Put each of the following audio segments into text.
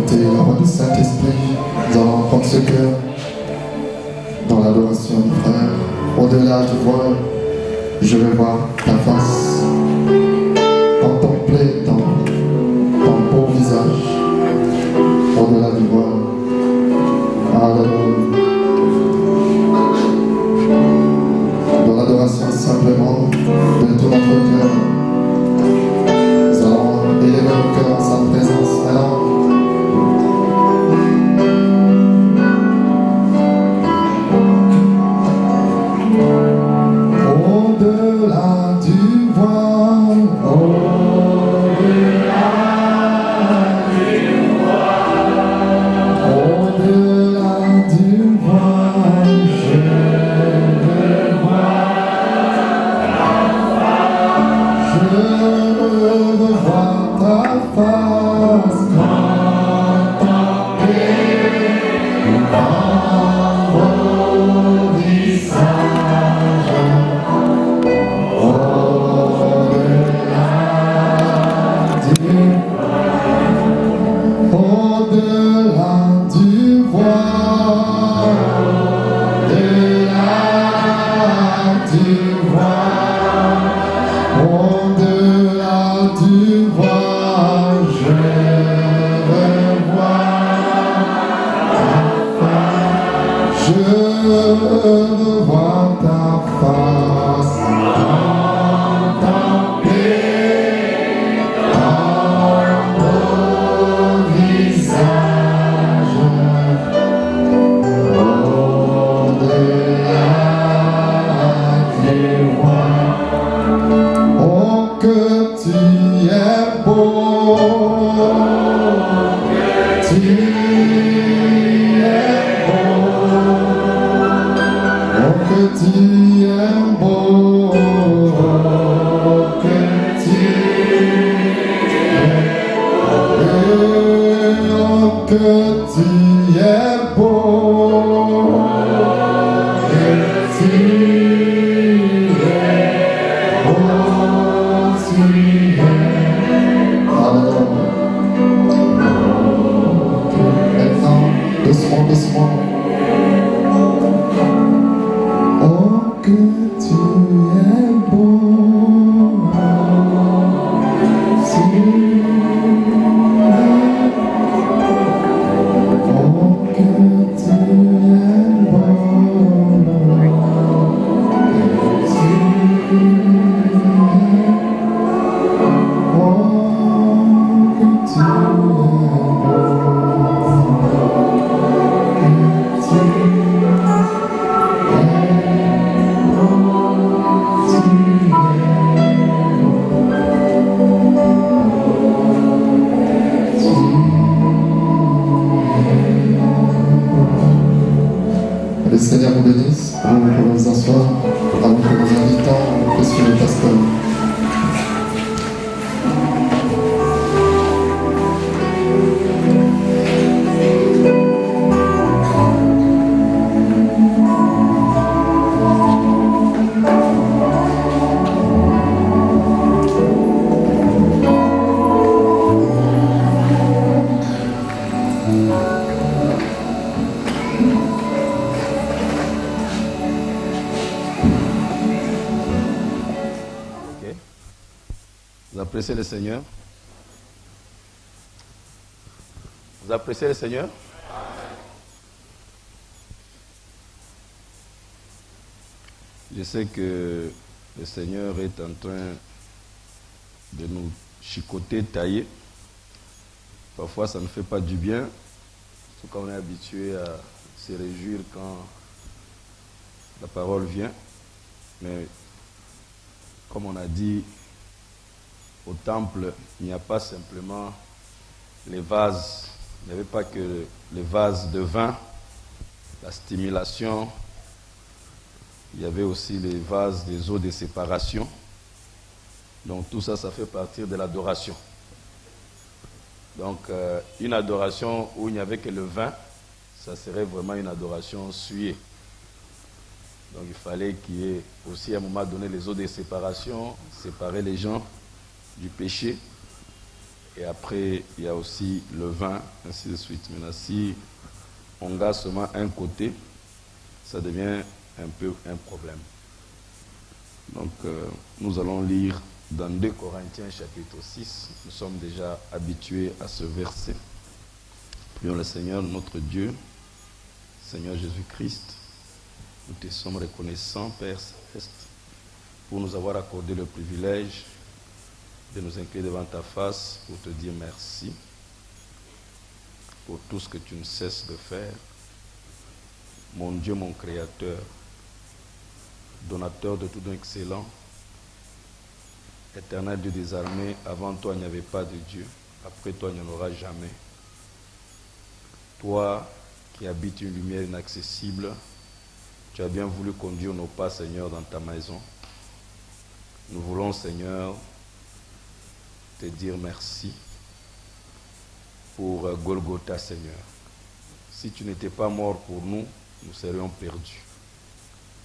écouter la voix du Saint-Esprit, nous allons prendre ce cœur dans l'adoration du frère. Au-delà du voile, je vais voir ta face, contempler ton beau visage. Au-delà du voile, alléluia. Dans l'adoration simplement de tout notre cœur, nous allons élever nos cœurs en sa présence maintenant. Au-delà du voile, au-delà du voile, au-delà du voile, je veux voir ta face, contempler ton beau visage. Au-delà du voile, au-delà du voile, au-delà du voile, je veux voir ta face, contempler ton beau visage. Au-delà du voile, oh que tu es beau, tu es beau, oh que tu es beau, oh que tu es beau, oh que tu es beau, que tu es beau, tu es. Alléluia. Maintenant, doucement, doucement. Oh que tu es beau, tu es. Oh que tu es beau, que tu es. Oh que tu Le Seigneur vous bénisse. Nous pouvons nous asseoir avant que nous invitons le précieux pasteur. Vous appréciez le Seigneur? Vous appréciez le Seigneur? Je sais que le Seigneur est en train de nous chicoter, tailler. Parfois, ça ne fait pas du bien, surtout quand on est habitué à se réjouir quand la parole vient. Mais comme on a dit, au temple, il n'y a pas simplement les vases, il n'y avait pas que les vases de vin, la stimulation, il y avait aussi les vases des eaux de séparation. Donc tout ça, ça fait partie de l'adoration. Donc une adoration où il n'y avait que le vin, ça serait vraiment une adoration souillée. Donc il fallait qu'il y ait aussi à un moment donné les eaux de séparation, séparer les gens du péché. Et après, il y a aussi le vin, ainsi de suite. Maintenant, si on garde seulement un côté, ça devient un peu un problème. Donc, nous allons lire dans 2 Corinthiens chapitre 6. Nous sommes déjà habitués à ce verset. Prions le Seigneur, notre Dieu, Seigneur Jésus-Christ. Nous te sommes reconnaissants, Père Céleste, pour nous avoir accordé le privilège de nous incliner devant ta face pour te dire merci pour tout ce que tu ne cesses de faire. Mon Dieu, mon Créateur, donateur de tout don excellent, éternel Dieu des armées, avant toi il n'y avait pas de Dieu, après toi il n'y en aura jamais. Toi qui habites une lumière inaccessible, tu as bien voulu conduire nos pas, Seigneur, dans ta maison. Nous voulons, Seigneur, te dire merci pour Golgotha, Seigneur. Si tu n'étais pas mort pour nous, nous serions perdus.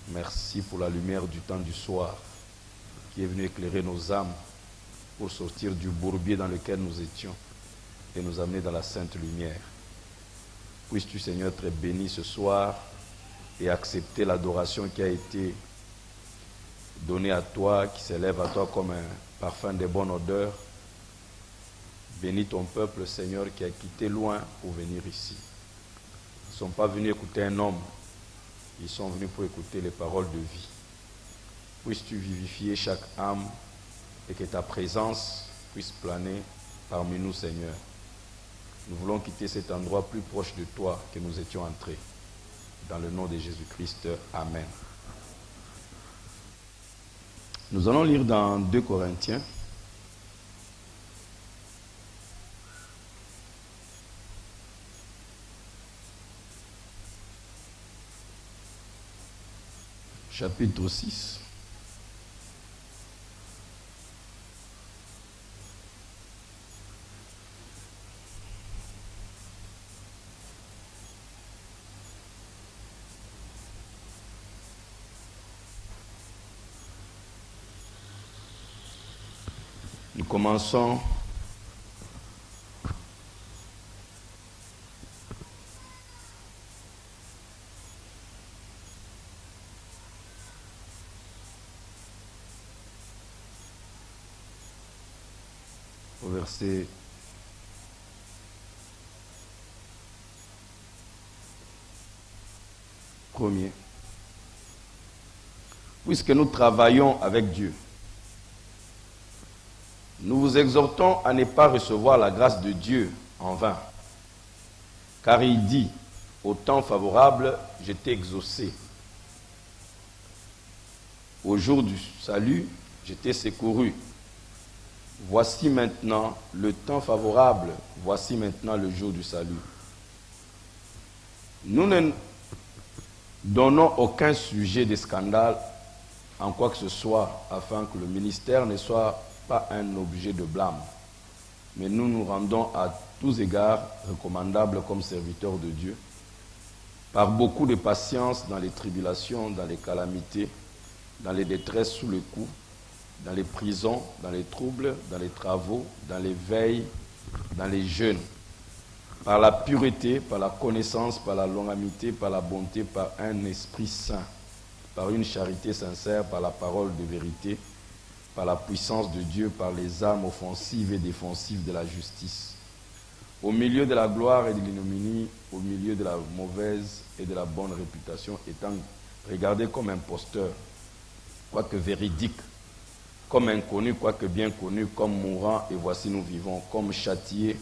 Merci pour la lumière du temps du soir qui est venue éclairer nos âmes pour sortir du bourbier dans lequel nous étions et nous amener dans la sainte lumière. Puisses-tu, Seigneur, être béni ce soir et accepter l'adoration qui a été donnée à toi, qui s'élève à toi comme un parfum de bonne odeur. Bénis ton peuple, Seigneur, qui a quitté loin pour venir ici. Ils ne sont pas venus écouter un homme, ils sont venus pour écouter les paroles de vie. Puisses-tu vivifier chaque âme et que ta présence puisse planer parmi nous, Seigneur. Nous voulons quitter cet endroit plus proche de toi que nous étions entrés. Dans le nom de Jésus-Christ, Amen. Nous allons lire dans 2 Corinthiens. Chapitre 6. Nous commençons au verset 1er. Puisque nous travaillons avec Dieu, nous vous exhortons à ne pas recevoir la grâce de Dieu en vain. Car il dit, au temps favorable, je t'ai exaucé. Au jour du salut, je t'ai secouru. Voici maintenant le temps favorable, voici maintenant le jour du salut. Nous ne donnons aucun sujet de scandale en quoi que ce soit, afin que le ministère ne soit pas un objet de blâme. Mais nous nous rendons à tous égards recommandables comme serviteurs de Dieu, par beaucoup de patience dans les tribulations, dans les calamités, dans les détresses sous le coup, dans les prisons, dans les troubles, dans les travaux, dans les veilles, dans les jeûnes, par la pureté, par la connaissance, par la longanimité, par la bonté, par un esprit saint, par une charité sincère, par la parole de vérité, par la puissance de Dieu, par les armes offensives et défensives de la justice, au milieu de la gloire et de l'ignominie, au milieu de la mauvaise et de la bonne réputation, étant regardé comme imposteur, quoique véridique, comme inconnu, quoique bien connu, comme mourant, et voici nous vivons, comme châtiés,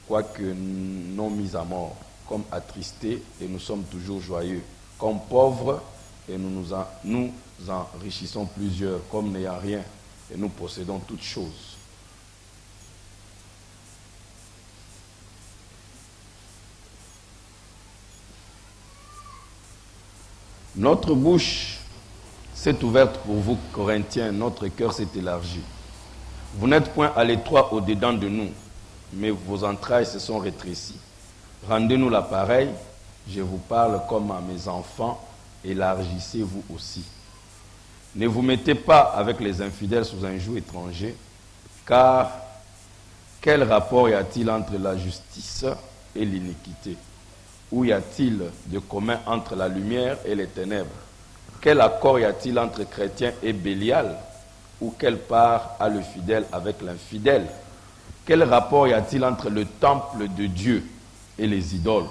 quoique non mis à mort, comme attristés, et nous sommes toujours joyeux, comme pauvres, et nous enrichissons plusieurs, comme n'ayant rien, et nous possédons toutes choses. Notre bouche s'est ouverte pour vous, Corinthiens, notre cœur s'est élargi. Vous n'êtes point à l'étroit au-dedans de nous, mais vos entrailles se sont rétrécies. Rendez-nous l'appareil, je vous parle comme à mes enfants, élargissez-vous aussi. Ne vous mettez pas avec les infidèles sous un joug étranger, car quel rapport y a-t-il entre la justice et l'iniquité? Où y a-t-il de commun entre la lumière et les ténèbres? Quel accord y a-t-il entre chrétien et Bélial? Ou quelle part a le fidèle avec l'infidèle? Quel rapport y a-t-il entre le temple de Dieu et les idoles?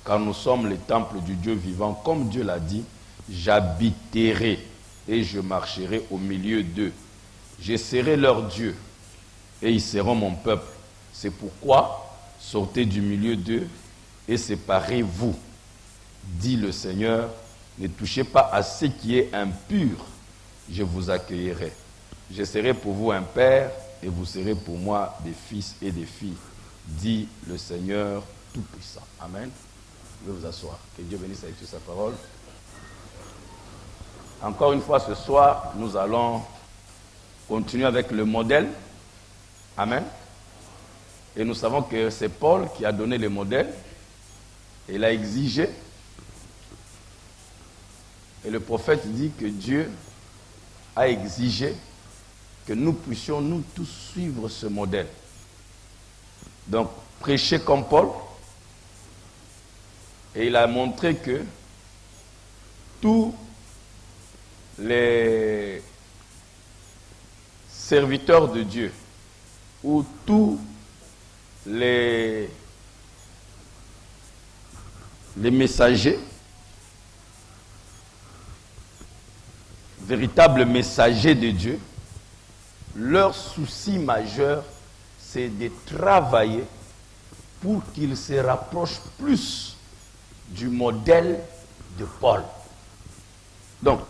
Car nous sommes les temples du Dieu vivant, comme Dieu l'a dit, j'habiterai et je marcherai au milieu d'eux. Je serai leur Dieu et ils seront mon peuple. C'est pourquoi sortez du milieu d'eux et séparez-vous, dit le Seigneur. Ne touchez pas à ce qui est impur, je vous accueillerai. Je serai pour vous un père et vous serez pour moi des fils et des filles, dit le Seigneur Tout-Puissant. Amen. Je vais vous asseoir. Que Dieu bénisse avec sa parole. Encore une fois, ce soir, nous allons continuer avec le modèle. Amen. Et nous savons que c'est Paul qui a donné le modèle. Il a exigé. Et le prophète dit que Dieu a exigé que nous puissions nous tous suivre ce modèle. Donc, prêcher comme Paul. Et il a montré que tous les serviteurs de Dieu ou tous les messagers, véritables messagers de Dieu, leur souci majeur, c'est de travailler pour qu'ils se rapprochent plus du modèle de Paul. Donc,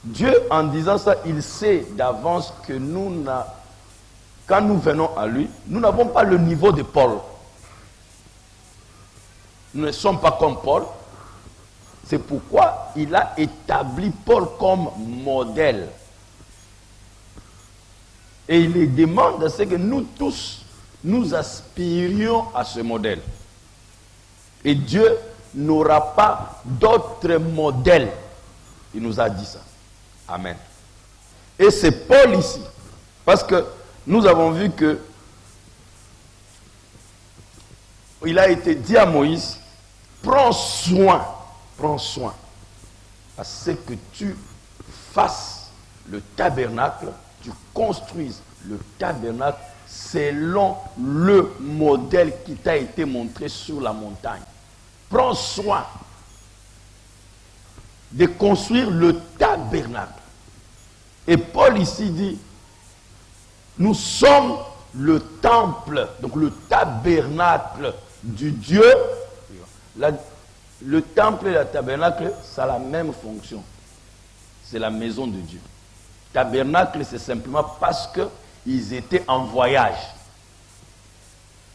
Dieu, en disant ça, il sait d'avance que quand nous venons à lui, nous n'avons pas le niveau de Paul. Nous ne sommes pas comme Paul. C'est pourquoi il a établi Paul comme modèle. Et il les demande, c'est que nous tous, nous aspirions à ce modèle. Et Dieu n'aura pas d'autre modèle. Il nous a dit ça. Amen. Et c'est Paul ici. Parce que nous avons vu que il a été dit à Moïse, prends soin à ce que tu fasses le tabernacle, tu construises le tabernacle selon le modèle qui t'a été montré sur la montagne. Prends soin de construire le tabernacle. Et Paul ici dit, nous sommes le temple, donc le tabernacle du Dieu. Le temple et le tabernacle, ça a la même fonction. C'est la maison de Dieu. Tabernacle, c'est simplement parce qu'ils étaient en voyage.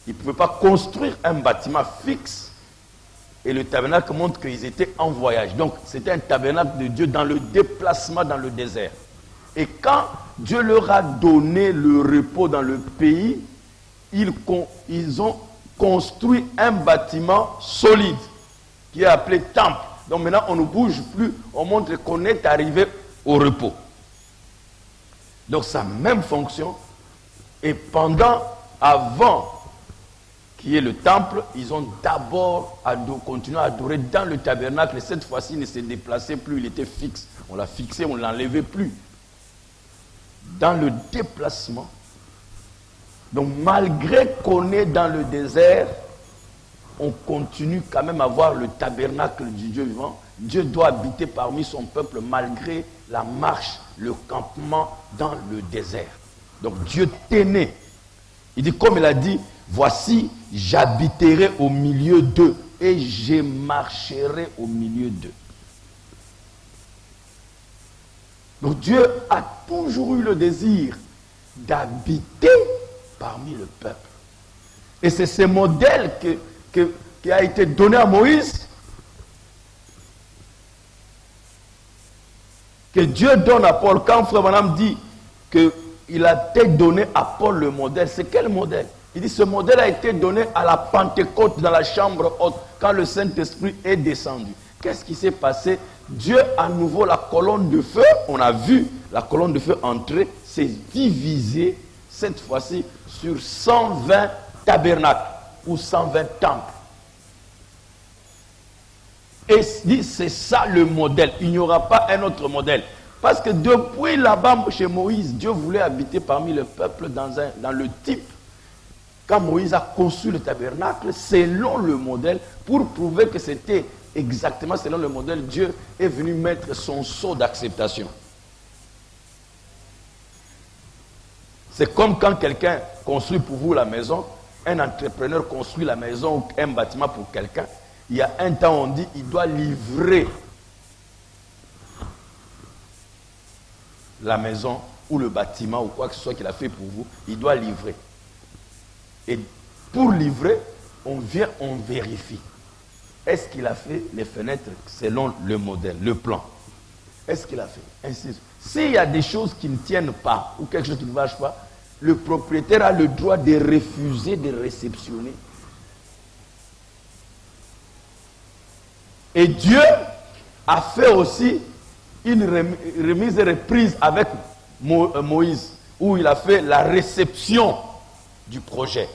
Ils ne pouvaient pas construire un bâtiment fixe. Et le tabernacle montre qu'ils étaient en voyage. Donc, c'était un tabernacle de Dieu dans le déplacement dans le désert. Et quand Dieu leur a donné le repos dans le pays, ils ont construit un bâtiment solide qui est appelé temple. Donc maintenant, on ne bouge plus, on montre qu'on est arrivé au repos. Donc, ça a même fonction. Et avant qu'il y ait le temple, ils ont d'abord continué à adorer dans le tabernacle. Et cette fois-ci, il ne se déplaçait plus, il était fixe. On l'a fixé, on ne l'enlevait plus. Dans le déplacement. Donc, malgré qu'on est dans le désert, on continue quand même à voir le tabernacle du Dieu vivant. Dieu doit habiter parmi son peuple malgré la marche, le campement dans le désert. Donc Dieu tenait. Il dit, comme il a dit, voici, j'habiterai au milieu d'eux et je marcherai au milieu d'eux. Donc Dieu a toujours eu le désir d'habiter parmi le peuple. Et c'est ce modèle qui a été donné à Moïse, que Dieu donne à Paul. Quand Frère Branham dit qu'il a été donné à Paul le modèle, c'est quel modèle? Il dit ce modèle a été donné à la Pentecôte dans la chambre haute, quand le Saint-Esprit est descendu. Qu'est-ce qui s'est passé? Dieu, à nouveau, la colonne de feu, on a vu la colonne de feu entrer, s'est divisée cette fois-ci sur 120 tabernacles ou 120 temples. Et dit, c'est ça le modèle. Il n'y aura pas un autre modèle. Parce que depuis là-bas, chez Moïse, Dieu voulait habiter parmi le peuple dans le type. Quand Moïse a conçu le tabernacle, selon le modèle, pour prouver que c'était exactement selon le modèle, Dieu est venu mettre son sceau d'acceptation. C'est comme quand quelqu'un construit pour vous la maison, un entrepreneur construit la maison ou un bâtiment pour quelqu'un. Il y a un temps, on dit, il doit livrer la maison ou le bâtiment ou quoi que ce soit qu'il a fait pour vous, il doit livrer. Et pour livrer, on vient, on vérifie. Est-ce qu'il a fait les fenêtres selon le modèle, le plan? Est-ce qu'il a fait? Ainsi. S'il y a des choses qui ne tiennent pas ou quelque chose qui ne marche pas, le propriétaire a le droit de refuser de réceptionner. Et Dieu a fait aussi une remise et reprise avec Moïse, où il a fait la réception du projet.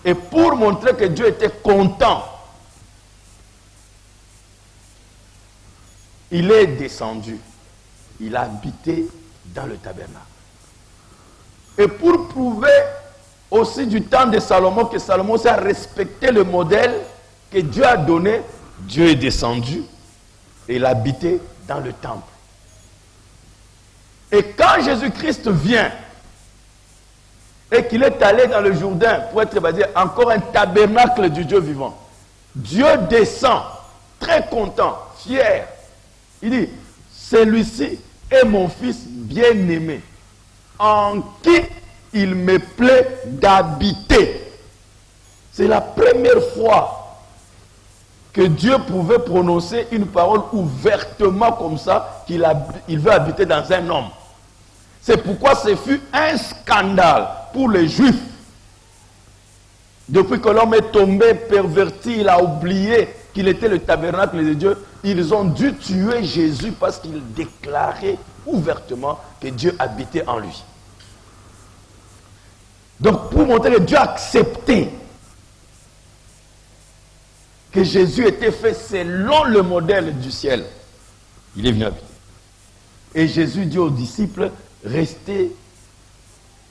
Et pour montrer que Dieu était content, il est descendu. Il a habité dans le tabernacle. Et pour prouver aussi du temps de Salomon que Salomon a respecté le modèle que Dieu a donné, Dieu est descendu et il a habité dans le temple. Et quand Jésus-Christ vient et qu'il est allé dans le Jourdain pour être baptisé, encore un tabernacle du Dieu vivant, Dieu descend, très content, fier. Il dit, celui-ci est mon fils bien-aimé, en qui il me plaît d'habiter. C'est la première fois que Dieu pouvait prononcer une parole ouvertement comme ça, qu'il veut habiter dans un homme. C'est pourquoi ce fut un scandale pour les Juifs. Depuis que l'homme est tombé, perverti, il a oublié qu'il était le tabernacle de Dieu, ils ont dû tuer Jésus parce qu'il déclarait ouvertement que Dieu habitait en lui. Donc pour montrer que Dieu acceptait que Jésus était fait selon le modèle du ciel, il est venu habiter. Et Jésus dit aux disciples, restez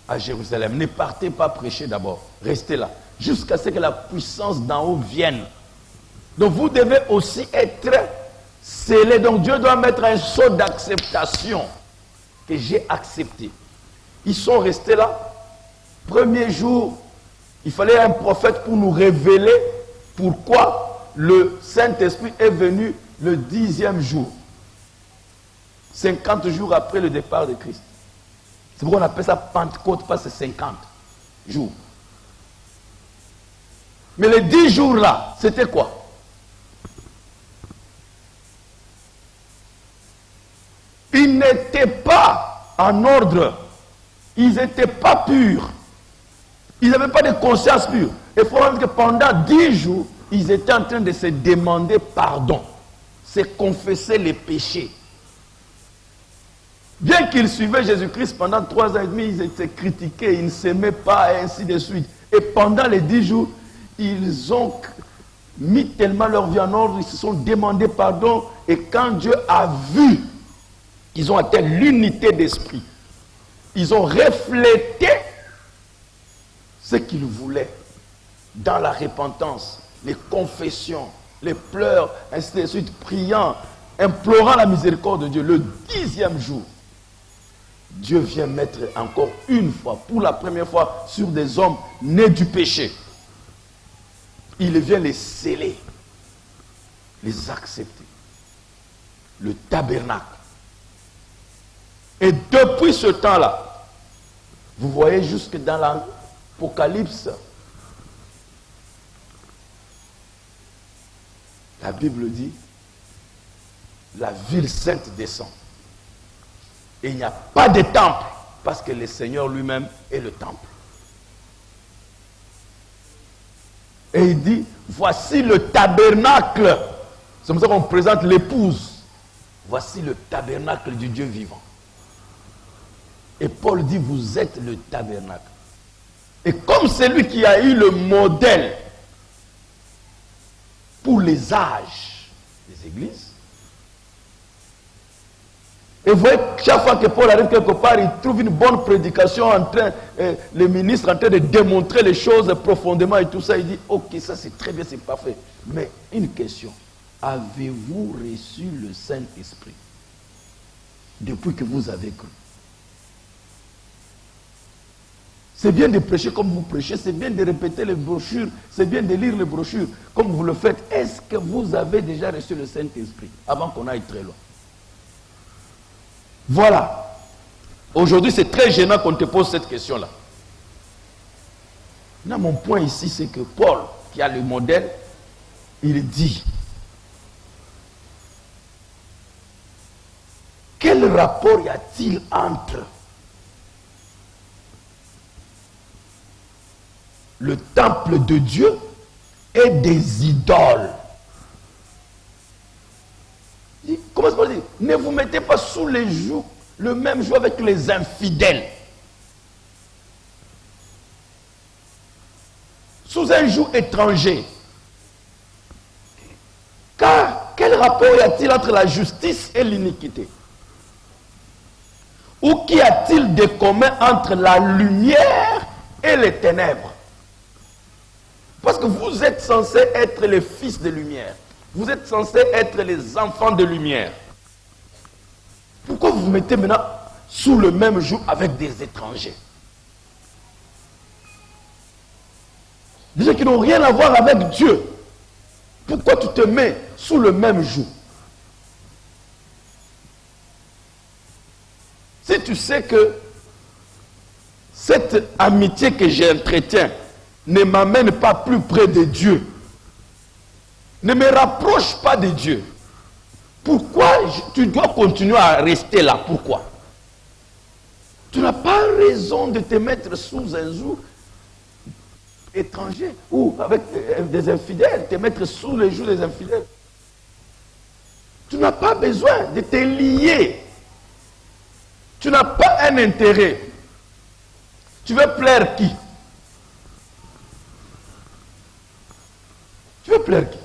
à Jérusalem, ne partez pas prêcher d'abord, restez là, jusqu'à ce que la puissance d'en haut vienne. Donc vous devez aussi être scellés. Donc Dieu doit mettre un sceau d'acceptation que j'ai accepté. Ils sont restés là. Premier jour, il fallait un prophète pour nous révéler pourquoi le Saint-Esprit est venu le 10e jour. 50 jours après le départ de Christ. C'est pourquoi on appelle ça Pentecôte, parce que c'est 50 jours. Mais les 10 jours là, c'était quoi? Ils n'étaient pas en ordre. Ils n'étaient pas purs. Ils n'avaient pas de conscience pure. Il faut voir que pendant 10 jours, ils étaient en train de se demander pardon. Se confesser les péchés. Bien qu'ils suivaient Jésus-Christ pendant 3 ans et demi, ils étaient critiqués, ils ne s'aimaient pas, et ainsi de suite. Et pendant les 10 jours, ils ont mis tellement leur vie en ordre, ils se sont demandé pardon. Et quand Dieu a vu qu'ils ont atteint l'unité d'esprit, ils ont reflété ce qu'ils voulaient dans la repentance, les confessions, les pleurs, ainsi de suite, priant, implorant la miséricorde de Dieu. Le 10e jour, Dieu vient mettre encore une fois, pour la première fois, sur des hommes nés du péché. Il vient les sceller, les accepter. Le tabernacle. Et depuis ce temps-là, vous voyez jusque dans l'Apocalypse, la Bible dit, la ville sainte descend. Et il n'y a pas de temple, parce que le Seigneur lui-même est le temple. Et il dit, voici le tabernacle. C'est comme ça qu'on présente l'épouse. Voici le tabernacle du Dieu vivant. Et Paul dit, vous êtes le tabernacle. Et comme c'est lui qui a eu le modèle pour les âges des églises, et vous voyez, chaque fois que Paul arrive quelque part, il trouve une bonne prédication en train, le ministre en train de démontrer les choses profondément et tout ça. Il dit, ok, ça c'est très bien, c'est parfait. Mais une question, avez-vous reçu le Saint-Esprit depuis que vous avez cru? C'est bien de prêcher comme vous prêchez, c'est bien de répéter les brochures, c'est bien de lire les brochures comme vous le faites. Est-ce que vous avez déjà reçu le Saint-Esprit avant qu'on aille très loin? Voilà. Aujourd'hui, c'est très gênant qu'on te pose cette question-là. Là, mon point ici, c'est que Paul, qui a le modèle, il dit, quel rapport y a-t-il entre le temple de Dieu et des idoles? Comment est-ce qu'on dit? Ne vous mettez pas sous les joues, le même joug avec les infidèles. Sous un joug étranger. Car quel rapport y a-t-il entre la justice et l'iniquité? Ou qu'y a-t-il de commun entre la lumière et les ténèbres? Parce que vous êtes censés être les fils de lumière. Vous êtes censés être les enfants de lumière. Pourquoi vous vous mettez maintenant sous le même joug avec des étrangers? Des gens qui n'ont rien à voir avec Dieu. Pourquoi tu te mets sous le même joug? Si tu sais que cette amitié que j'entretiens ne m'amène pas plus près de Dieu, ne me rapproche pas de Dieu, pourquoi tu dois continuer à rester là? Pourquoi? Tu n'as pas raison de te mettre sous un joug étranger ou avec des infidèles, te mettre sous les jougs des infidèles. Tu n'as pas besoin de te lier. Tu n'as pas un intérêt. Tu veux plaire qui? Tu veux plaire qui?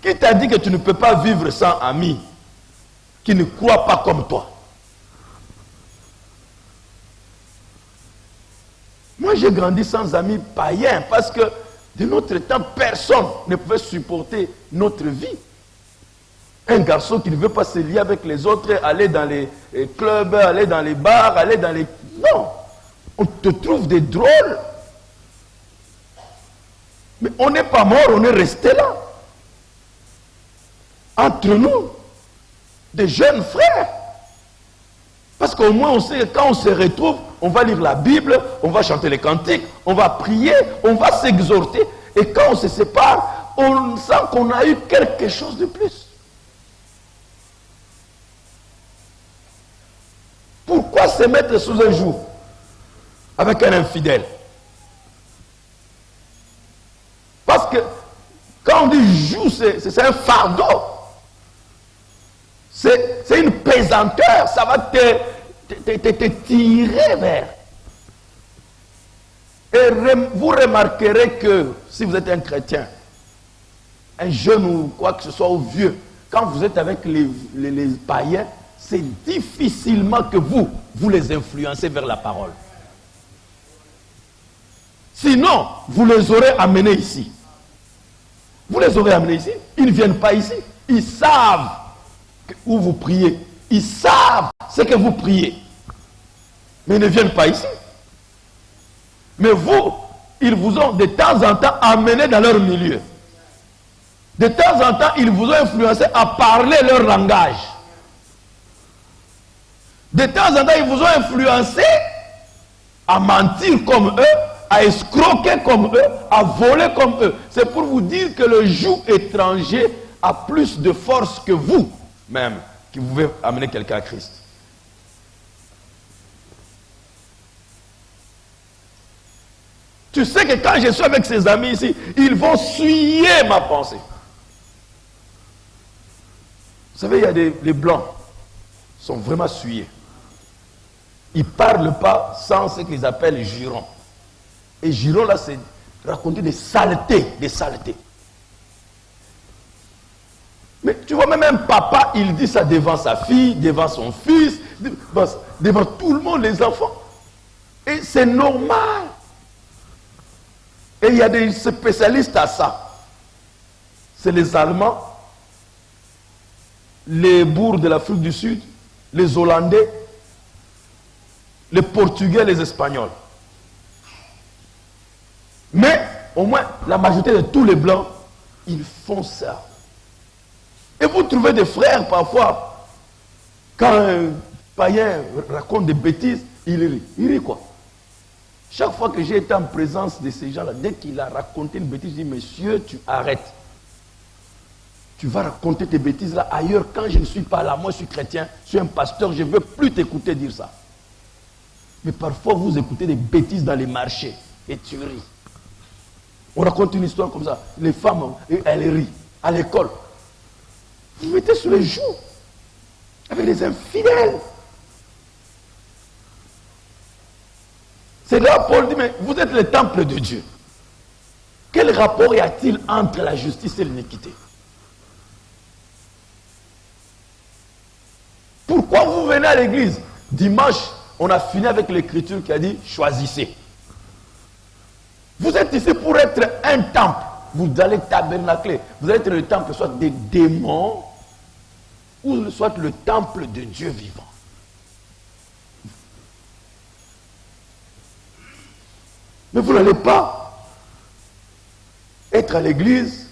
Qui t'a dit que tu ne peux pas vivre sans amis qui ne croient pas comme toi? Moi, j'ai grandi sans amis païens parce que de notre temps, personne ne pouvait supporter notre vie. Un garçon qui ne veut pas se lier avec les autres, aller dans les clubs, aller dans les bars, aller dans les... Non! On te trouve des drôles. Mais on n'est pas mort, on est resté là. Entre nous, des jeunes frères. Parce qu'au moins on sait que quand on se retrouve, on va lire la Bible, on va chanter les cantiques, on va prier, on va s'exhorter. Et quand on se sépare, on sent qu'on a eu quelque chose de plus. Pourquoi se mettre sous un joug avec un infidèle? Parce que quand on dit joug, c'est un fardeau. C'est une pesanteur, ça va te tirer vers. Et vous remarquerez que si vous êtes un chrétien, un jeune ou quoi que ce soit, ou vieux, quand vous êtes avec les païens, c'est difficilement que vous les influencez vers la parole. Sinon, vous les aurez amenés ici. Vous les aurez amenés ici, ils ne viennent pas ici. Ils savent où vous priez. Ils savent ce que vous priez. Mais ils ne viennent pas ici. Mais vous, ils vous ont de temps en temps amené dans leur milieu. De temps en temps, ils vous ont influencé à parler leur langage. De temps en temps, ils vous ont influencé à mentir comme eux, à escroquer comme eux, à voler comme eux. C'est pour vous dire que le joug étranger a plus de force que vous, même, qui pouvez amener quelqu'un à Christ. Tu sais que quand je suis avec ces amis ici, ils vont suyer ma pensée. Vous savez, il y a des blancs. sont vraiment souillés. Ils ne parlent pas sans ce qu'ils appellent jurons. Et jurons, là, c'est raconter des saletés, des saletés. Mais tu vois, même un papa, il dit ça devant sa fille, devant son fils, devant tout le monde, les enfants. Et c'est normal. Et il y a des spécialistes à ça. C'est les Allemands, les bourgs de l'Afrique du Sud, les Hollandais, les Portugais, les Espagnols. Mais au moins, la majorité de tous les Blancs, ils font ça. Et vous trouvez des frères parfois, quand un païen raconte des bêtises, il rit. Il rit quoi? Chaque fois que j'ai été en présence de ces gens-là, dès qu'il a raconté une bêtise, je dis, monsieur, tu arrêtes. Tu vas raconter tes bêtises là ailleurs quand je ne suis pas là. Moi, je suis chrétien, je suis un pasteur, je ne veux plus t'écouter dire ça. Mais parfois, vous écoutez des bêtises dans les marchés et tu ris. On raconte une histoire comme ça. Les femmes, elles rient à l'école. Vous mettez sur les joues avec les infidèles. C'est là Paul dit, mais vous êtes le temple de Dieu. Quel rapport y a-t-il entre la justice et l'iniquité? Pourquoi vous venez à l'église? Dimanche, on a fini avec l'écriture qui a dit, choisissez. Vous êtes ici pour être un temple. Vous allez tabernacler. Vous allez être le temple soit des démons ou soit le temple de Dieu vivant. Mais vous n'allez pas être à l'église.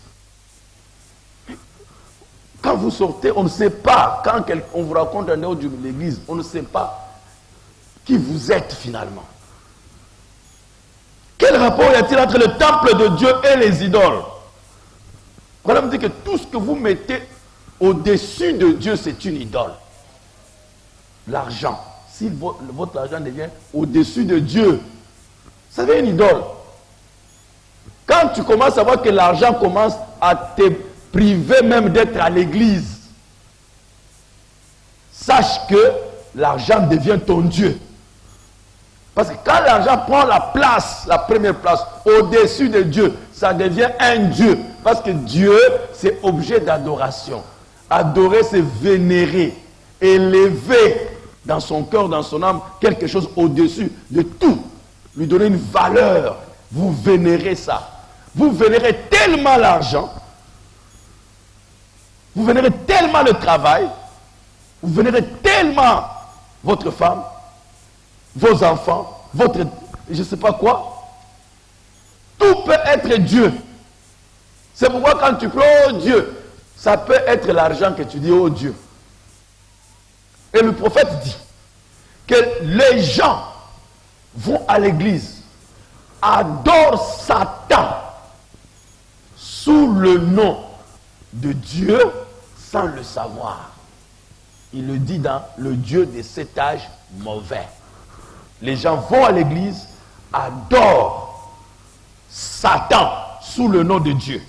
Quand vous sortez, on ne sait pas. Quand on vous raconte un dehors de l'église, on ne sait pas qui vous êtes finalement. Quel rapport y a-t-il entre le temple de Dieu et les idoles? Voilà, me dit que tout ce que vous mettez au-dessus de Dieu, c'est une idole. L'argent. Si votre argent devient au-dessus de Dieu, ça devient une idole. Quand tu commences à voir que l'argent commence à te priver même d'être à l'église, sache que l'argent devient ton Dieu. Parce que quand l'argent prend la place, la première place, au-dessus de Dieu, ça devient un Dieu. Parce que Dieu, c'est objet d'adoration. Adorer, c'est vénérer, élever dans son cœur, dans son âme, quelque chose au-dessus de tout. Lui donner une valeur. Vous vénérez ça. Vous vénérez tellement l'argent, vous vénérez tellement le travail, vous vénérez tellement votre femme, vos enfants, votre, je ne sais pas quoi. Tout peut être Dieu. C'est pourquoi quand tu pries, oh Dieu, ça peut être l'argent que tu dis, oh Dieu. Et le prophète dit que les gens vont à l'église, adorent Satan sous le nom de Dieu sans le savoir. Il le dit dans le Dieu de cet âge mauvais. Les gens vont à l'église, adorent Satan sous le nom de Dieu.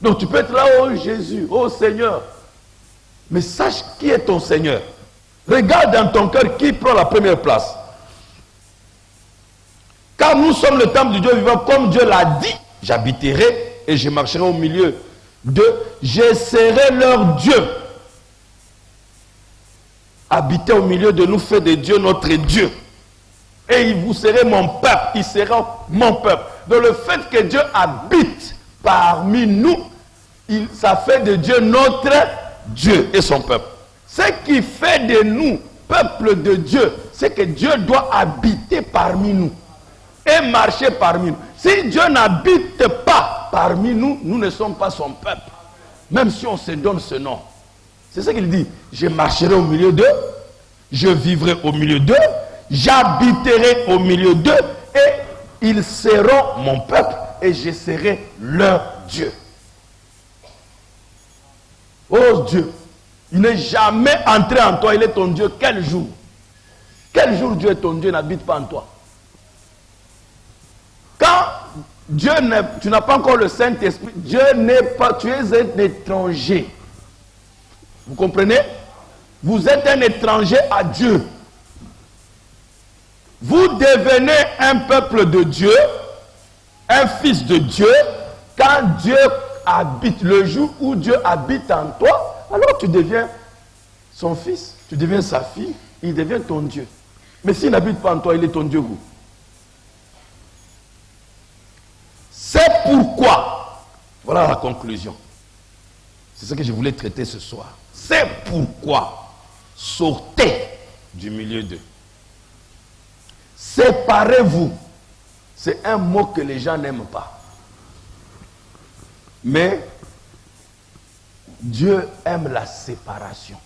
Donc tu peux être là, oh Jésus, oh Seigneur. Mais sache qui est ton Seigneur. Regarde dans ton cœur qui prend la première place. Car nous sommes le temple du Dieu vivant, comme Dieu l'a dit, j'habiterai et je marcherai au milieu d'eux, je serai leur Dieu. Habiter au milieu de nous fait de Dieu notre Dieu. Et vous serez mon peuple, il sera mon peuple. Donc le fait que Dieu habite parmi nous, ça fait de Dieu notre Dieu et son peuple. Ce qui fait de nous peuple de Dieu, c'est que Dieu doit habiter parmi nous et marcher parmi nous. Si Dieu n'habite pas parmi nous, nous ne sommes pas son peuple. Même si on se donne ce nom. C'est ce qu'il dit. Je marcherai au milieu d'eux, je vivrai au milieu d'eux, j'habiterai au milieu d'eux et ils seront mon peuple et je serai leur Dieu. Oh Dieu, il n'est jamais entré en toi, il est ton Dieu. Quel jour? Quel jour Dieu est ton Dieu n'habite pas en toi? Quand Dieu tu n'as pas encore le Saint-Esprit, Dieu n'est pas, tu es un étranger. Vous comprenez? vous êtes un étranger à Dieu. Vous devenez un peuple de Dieu, un fils de Dieu, quand Dieu habite, le jour où Dieu habite en toi, alors tu deviens son fils, tu deviens sa fille, il devient ton Dieu. Mais s'il n'habite pas en toi, il est ton Dieu. C'est pourquoi, voilà la conclusion. C'est ce que je voulais traiter ce soir. C'est pourquoi, sortez du milieu d'eux. Séparez-vous. C'est un mot que les gens n'aiment pas. Mais Dieu aime la séparation.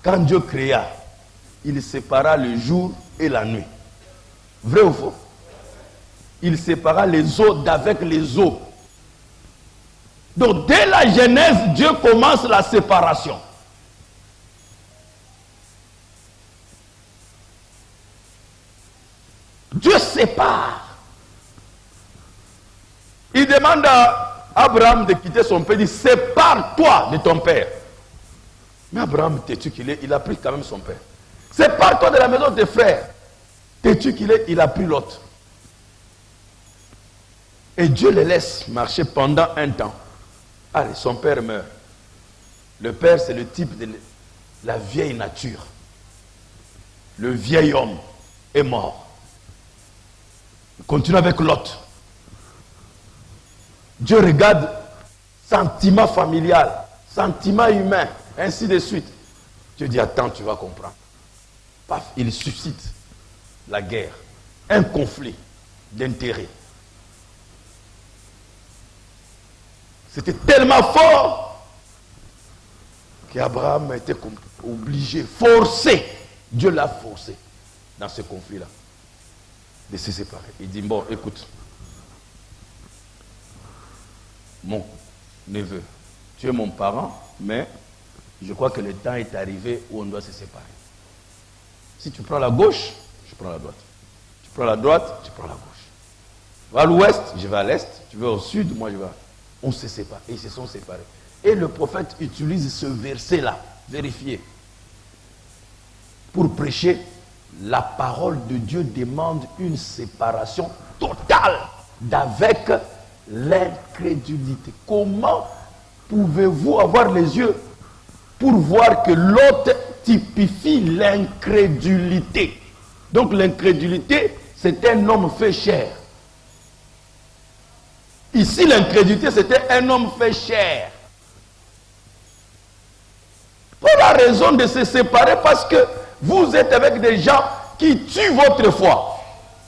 Quand Dieu créa, il sépara le jour et la nuit. Vrai ou faux? Il sépara les eaux d'avec les eaux. Donc dès la Genèse, Dieu commence la séparation. Dieu sépare. Il demande à Abraham de quitter son père. Il dit, sépare-toi de ton père. Mais Abraham, têtu qu'il est, il a pris quand même son père. Sépare-toi de la maison de tes frères. Têtu qu'il est, il a pris l'autre. Et Dieu les laisse marcher pendant un temps. Allez, son père meurt. Le père, c'est le type de la vieille nature. Le vieil homme est mort. Il continue avec l'autre. Dieu regarde sentiment familial, sentiment humain, ainsi de suite. Dieu dit, attends, tu vas comprendre. Paf, il suscite la guerre, un conflit d'intérêts. C'était tellement fort qu'Abraham a été obligé, forcé, Dieu l'a forcé dans ce conflit-là, de se séparer. Il dit, bon, écoute, mon neveu, tu es mon parent, mais je crois que le temps est arrivé où on doit se séparer. Si tu prends la gauche, je prends la droite. Tu prends la droite, je prends la gauche. Tu vas à l'ouest, je vais à l'est. Tu vas au sud, moi je vais. On se sépare. Et ils se sont séparés. Et le prophète utilise ce verset-là, vérifiez, pour prêcher. La parole de Dieu demande une séparation totale d'avec l'incrédulité. Comment pouvez-vous avoir les yeux pour voir que l'autre typifie l'incrédulité? Donc l'incrédulité, c'est un homme fait chair. Ici, l'incrédulité, c'était un homme fait chair. Pour la raison de se séparer, parce que vous êtes avec des gens qui tuent votre foi.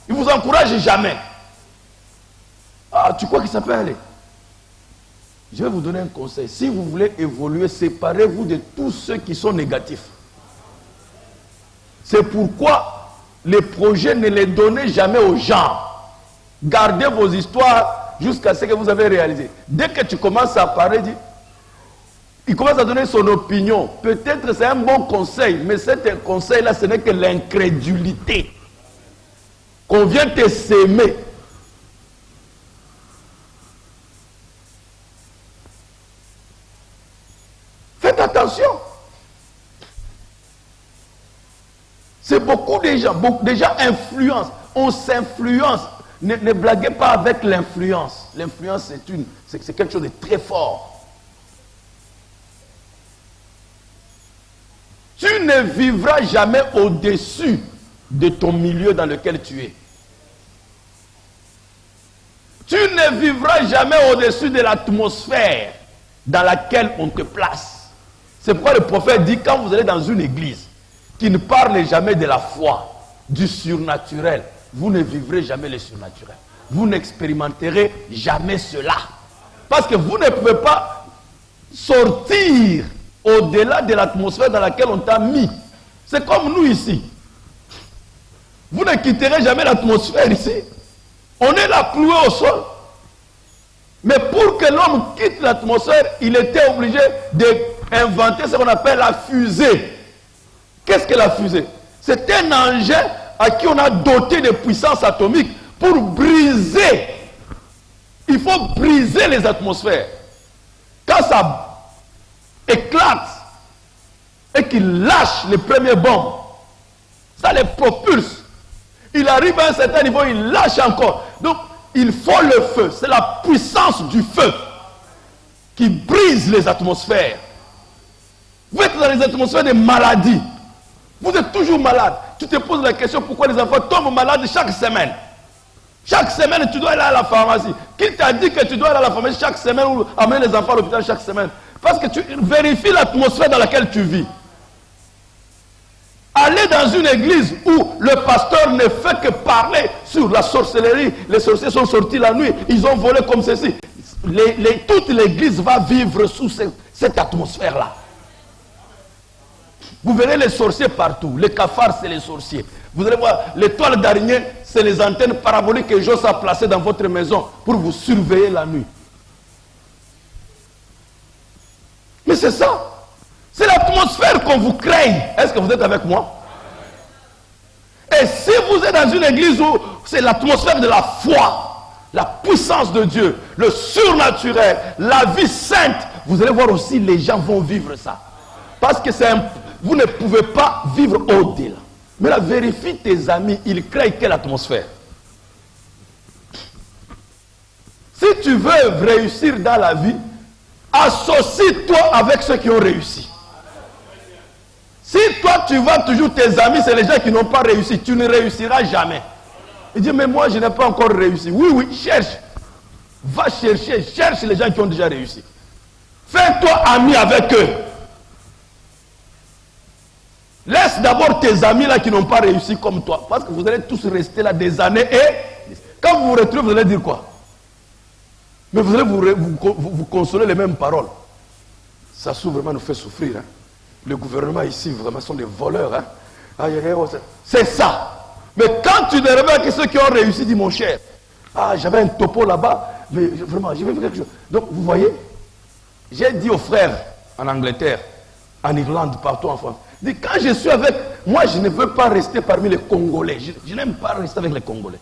Ils ne vous encouragent jamais. Ah, tu crois que ça peut aller? Je vais vous donner un conseil. Si vous voulez évoluer, séparez-vous de tous ceux qui sont négatifs. C'est pourquoi les projets, ne les donnez jamais aux gens. Gardez vos histoires jusqu'à ce que vous avez réalisé. Dès que tu commences à parler, il commence à donner son opinion. Peut-être c'est un bon conseil, mais cet conseil-là, ce n'est que l'incrédulité. Qu'on vient te s'aimer. Faites attention. C'est beaucoup de gens influencent. On s'influence. Ne blaguez pas avec l'influence. L'influence, c'est quelque chose de très fort. Tu ne vivras jamais au-dessus de ton milieu dans lequel tu es. Tu ne vivras jamais au-dessus de l'atmosphère dans laquelle on te place. C'est pourquoi le prophète dit, quand vous allez dans une église qui ne parle jamais de la foi, du surnaturel, vous ne vivrez jamais le surnaturel. Vous n'expérimenterez jamais cela. Parce que vous ne pouvez pas sortir au-delà de l'atmosphère dans laquelle on t'a mis. C'est comme nous ici. Vous ne quitterez jamais l'atmosphère ici. On est là cloué au sol. Mais pour que l'homme quitte l'atmosphère, il était obligé d'inventer ce qu'on appelle la fusée. Qu'est-ce que la fusée? C'est un engin à qui on a doté de puissance atomique pour briser. Il faut briser les atmosphères. Quand ça éclate, et qu'il lâche les premières bombes, ça les propulse. Il arrive à un certain niveau, il lâche encore. Donc, il faut le feu. C'est la puissance du feu qui brise les atmosphères. Vous êtes dans les atmosphères des maladies. Vous êtes toujours malade. Tu te poses la question pourquoi les enfants tombent malades chaque semaine. Chaque semaine, tu dois aller à la pharmacie. Qui t'a dit que tu dois aller à la pharmacie chaque semaine ou amener les enfants à l'hôpital chaque semaine? Parce que tu vérifies l'atmosphère dans laquelle tu vis. Aller dans une église où le pasteur ne fait que parler sur la sorcellerie, les sorciers sont sortis la nuit, ils ont volé comme ceci. Toute l'église va vivre sous cette atmosphère-là. Vous verrez les sorciers partout. Les cafards, c'est les sorciers. Vous allez voir, les toiles d'araignée, c'est les antennes paraboliques que Joss a placées dans votre maison pour vous surveiller la nuit. Mais c'est ça. C'est l'atmosphère qu'on vous crée. Est-ce que vous êtes avec moi? Et si vous êtes dans une église où c'est l'atmosphère de la foi, la puissance de Dieu, le surnaturel, la vie sainte, vous allez voir aussi les gens vont vivre ça. Parce que vous ne pouvez pas vivre au-delà. Mais là, vérifie tes amis, ils créent quelle atmosphère? Si tu veux réussir dans la vie, associe-toi avec ceux qui ont réussi. Si toi tu vois toujours tes amis, c'est les gens qui n'ont pas réussi, tu ne réussiras jamais. Il dit, mais moi je n'ai pas encore réussi. Oui, oui, cherche. Va chercher, cherche les gens qui ont déjà réussi. Fais-toi ami avec eux. Laisse d'abord tes amis là qui n'ont pas réussi comme toi. Parce que vous allez tous rester là des années et quand vous vous retrouvez, vous allez dire quoi? Mais vous allez vous consoler les mêmes paroles. Ça vraiment nous fait souffrir. Hein. Le gouvernement ici, vraiment, sont des voleurs. Hein. C'est ça. Mais quand tu te réveilles que ceux qui ont réussi, dis mon cher, j'avais un topo là-bas, mais vraiment, j'ai fait quelque chose. Donc, vous voyez, j'ai dit aux frères en Angleterre, en Irlande, partout en France, quand je suis avec, moi je ne veux pas rester parmi les Congolais. Je n'aime pas rester avec les Congolais.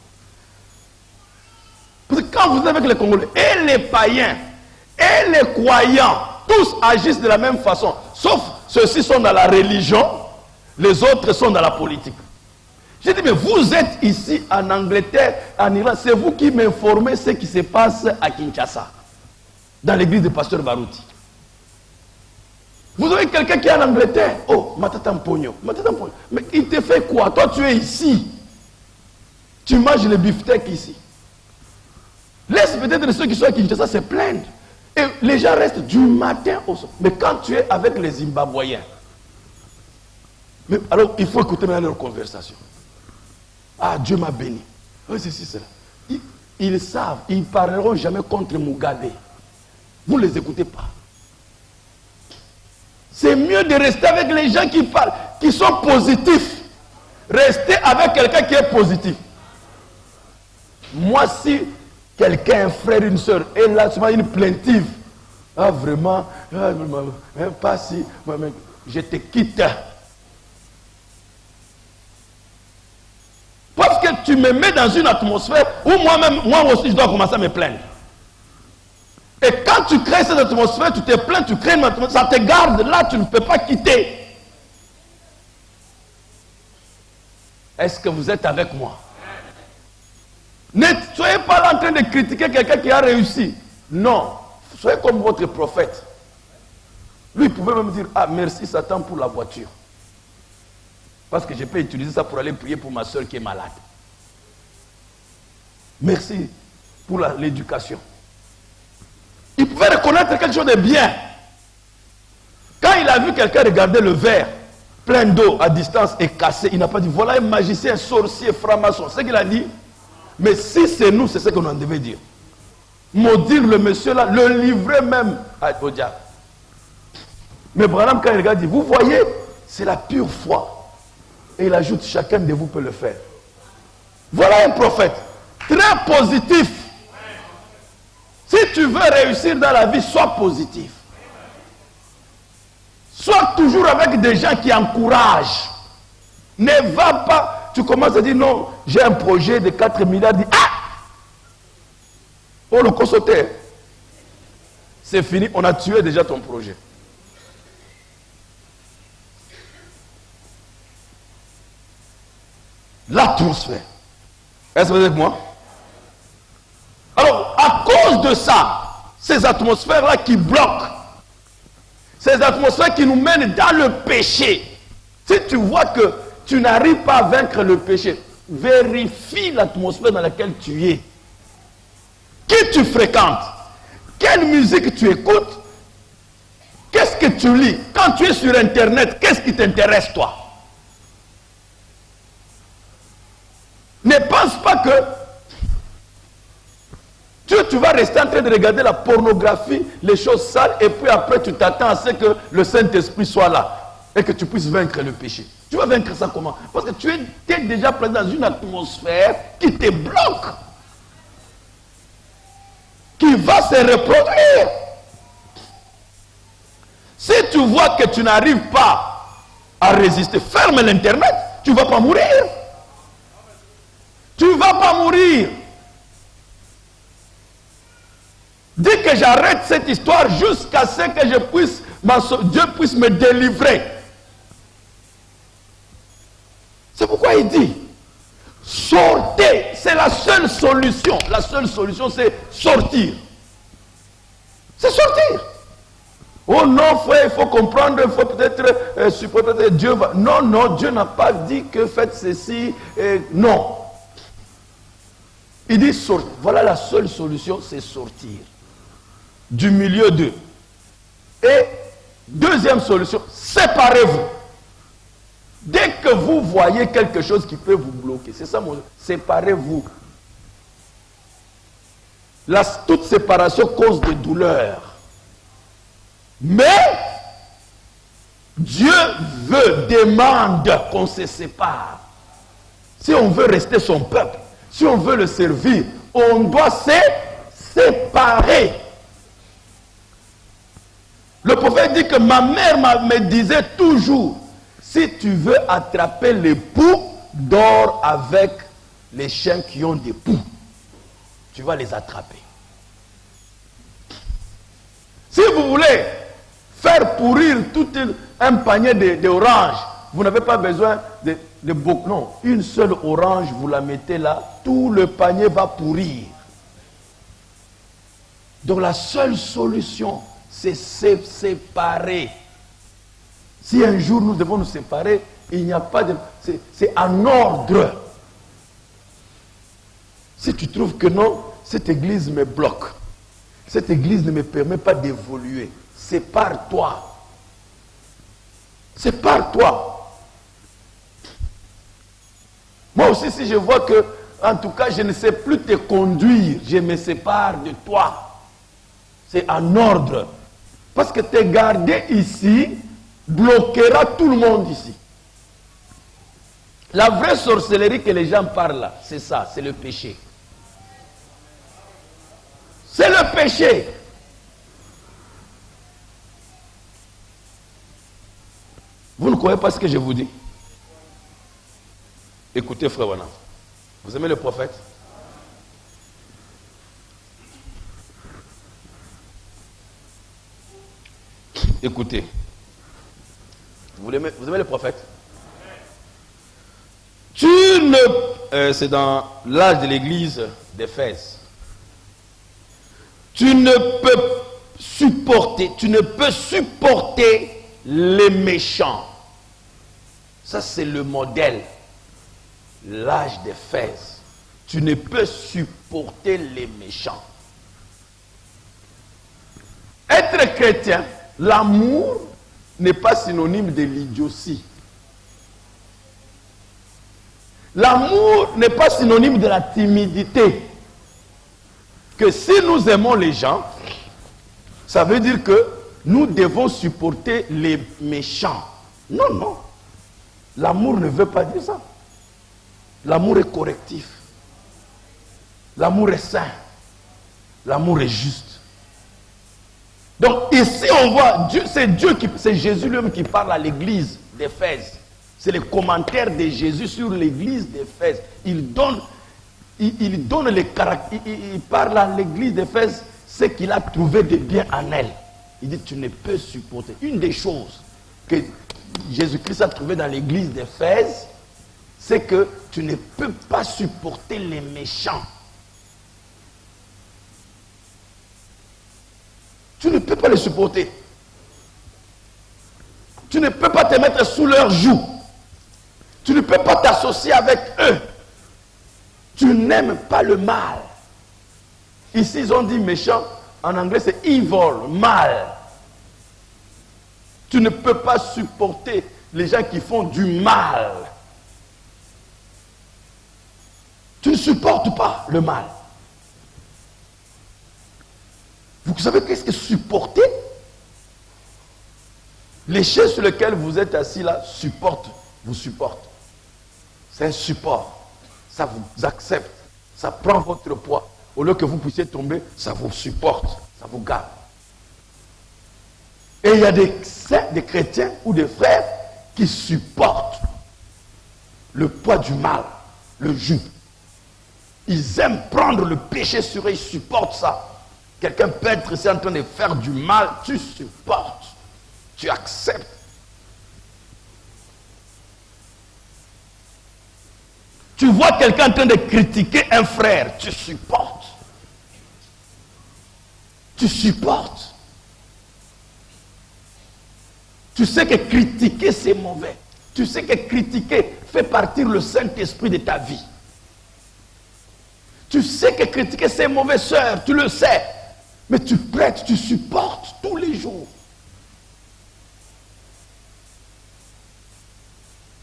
Parce que quand vous êtes avec les Congolais, et les païens, et les croyants, tous agissent de la même façon. Sauf ceux-ci sont dans la religion, les autres sont dans la politique. J'ai dit, mais vous êtes ici en Angleterre, en Irlande, c'est vous qui m'informez ce qui se passe à Kinshasa, dans l'église de Pasteur Barouti. Vous avez quelqu'un qui est en Angleterre. Oh, Matata Mpogno. Mais il te fait quoi? Toi, tu es ici. Tu manges le beefsteak ici. Laisse peut-être ceux qui sont à Kinshasa se plaindre. Et les gens restent du matin au soir. Mais quand tu es avec les Zimbabwéens, mais alors il faut écouter maintenant leur conversation. Dieu m'a béni. Oui, c'est cela. Ils savent, ils ne parleront jamais contre Mugabe. Vous ne les écoutez pas. C'est mieux de rester avec les gens qui parlent, qui sont positifs. Restez avec quelqu'un qui est positif. Moi, si quelqu'un, un frère, une soeur, est là, souvent une plaintive, vraiment, pas si, je te quitte. Parce que tu me mets dans une atmosphère où moi aussi, je dois commencer à me plaindre. Et quand tu crées cette atmosphère, tu te plains, tu crées une atmosphère, ça te garde là, tu ne peux pas quitter. Est-ce que vous êtes avec moi? Ne soyez pas là en train de critiquer quelqu'un qui a réussi. Non. Soyez comme votre prophète. Lui, il pouvait même dire, merci Satan pour la voiture. Parce que je peux utiliser ça pour aller prier pour ma soeur qui est malade. Merci pour l'éducation. Il pouvait reconnaître quelque chose de bien. Quand il a vu quelqu'un regarder le verre plein d'eau à distance et cassé, il n'a pas dit, voilà un magicien, un sorcier, franc-maçon. C'est ce qu'il a dit. Mais si c'est nous, c'est ce qu'on devait dire. Maudire le monsieur là, le livrer même au diable. Mais Branham, quand il regarde, il dit, vous voyez, c'est la pure foi. Et il ajoute, chacun de vous peut le faire. Voilà un prophète. Très positif. Si tu veux réussir dans la vie, sois positif. Sois toujours avec des gens qui encouragent. Ne va pas, tu commences à dire non, j'ai un projet de 4 milliards. Dis, oh le consulter. C'est fini, on a tué déjà ton projet. l'atmosphère. Est-ce que vous êtes avec moi? Alors, à cause de ça, ces atmosphères-là qui bloquent, ces atmosphères qui nous mènent dans le péché, si tu vois que tu n'arrives pas à vaincre le péché, vérifie l'atmosphère dans laquelle tu es. Qui tu fréquentes? Quelle musique tu écoutes? Qu'est-ce que tu lis? Quand tu es sur Internet, qu'est-ce qui t'intéresse, toi? Ne pense pas que tu vas rester en train de regarder la pornographie, les choses sales, et puis après tu t'attends à ce que le Saint-Esprit soit là et que tu puisses vaincre le péché. Tu vas vaincre ça comment? Parce que tu es déjà présent dans une atmosphère qui te bloque, qui va se reproduire. Si tu vois que tu n'arrives pas à résister, ferme l'Internet, tu ne vas pas mourir. Tu ne vas pas mourir. Dis que j'arrête cette histoire jusqu'à ce que Dieu puisse me délivrer. C'est pourquoi il dit, sortez, c'est la seule solution. La seule solution, c'est sortir. C'est sortir. Oh non, frère, il faut comprendre, il faut peut-être supporter Dieu. Non, non, Dieu n'a pas dit que faites ceci. Non. Il dit sortir. Voilà la seule solution, c'est sortir du milieu d'eux. Et deuxième solution, séparez-vous. Dès que vous voyez quelque chose qui peut vous bloquer, c'est ça mon... Séparez-vous. Toute séparation cause de douleur. Mais Dieu demande qu'on se sépare. Si on veut rester son peuple, si on veut le servir, on doit se séparer. Le prophète dit que ma mère me disait toujours, si tu veux attraper les poux, dors avec les chiens qui ont des poux. Tu vas les attraper. Si vous voulez faire pourrir tout un panier d'oranges, vous n'avez pas besoin de beaucoup. Non, une seule orange, vous la mettez là, tout le panier va pourrir. Donc la seule solution, c'est se séparer. Si un jour nous devons nous séparer, il n'y a pas de... C'est en ordre. Si tu trouves que non, cette église me bloque. Cette église ne me permet pas d'évoluer. Sépare-toi. Sépare-toi. Moi aussi, si je vois que, en tout cas, je ne sais plus te conduire, je me sépare de toi. C'est en ordre. Parce que te garder ici bloquera tout le monde ici. La vraie sorcellerie que les gens parlent là, c'est ça, c'est le péché. C'est le péché. Vous ne croyez pas ce que je vous dis? Écoutez, frère Wana. Vous aimez le prophète? Écoutez. Vous aimez le prophète? C'est dans l'âge de l'église d'Éphèse. Tu ne peux supporter les méchants. Ça, c'est le modèle. L'âge d'Éphèse. Tu ne peux supporter les méchants. Être chrétien, l'amour n'est pas synonyme de l'idiotie. L'amour n'est pas synonyme de la timidité. Que si nous aimons les gens, ça veut dire que nous devons supporter les méchants. Non, non. L'amour ne veut pas dire ça. L'amour est correctif. L'amour est sain. L'amour est juste. Donc ici on voit, c'est Jésus lui-même qui parle à l'église d'Éphèse. C'est le commentaire de Jésus sur l'église d'Éphèse. Il parle à l'église d'Éphèse ce qu'il a trouvé de bien en elle. Il dit, tu ne peux supporter. Une des choses que Jésus-Christ a trouvé dans l'église d'Éphèse, c'est que tu ne peux pas supporter les méchants. Tu ne peux pas les supporter. Tu ne peux pas te mettre sous leur joug. Tu ne peux pas t'associer avec eux. Tu n'aimes pas le mal. Ici, ils ont dit méchant. En anglais, c'est evil, mal. Tu ne peux pas supporter les gens qui font du mal. Tu ne supportes pas le mal. Vous savez qu'est-ce que supporter? Les chaises sur lesquelles vous êtes assis là vous supportent. C'est un support. Ça vous accepte. Ça prend votre poids. Au lieu que vous puissiez tomber, ça vous supporte. Ça vous garde. Et il y a des saints, des chrétiens ou des frères qui supportent le poids du mal, le joug. Ils aiment prendre le péché sur eux, ils supportent ça. Quelqu'un peut être ici en train de faire du mal, tu supportes, tu acceptes. Tu vois quelqu'un en train de critiquer un frère, tu supportes. Tu supportes. Tu sais que critiquer c'est mauvais. Tu sais que critiquer fait partir le Saint-Esprit de ta vie. Tu sais que critiquer c'est mauvais, sœur, tu le sais. Mais tu prêtes, tu supportes tous les jours.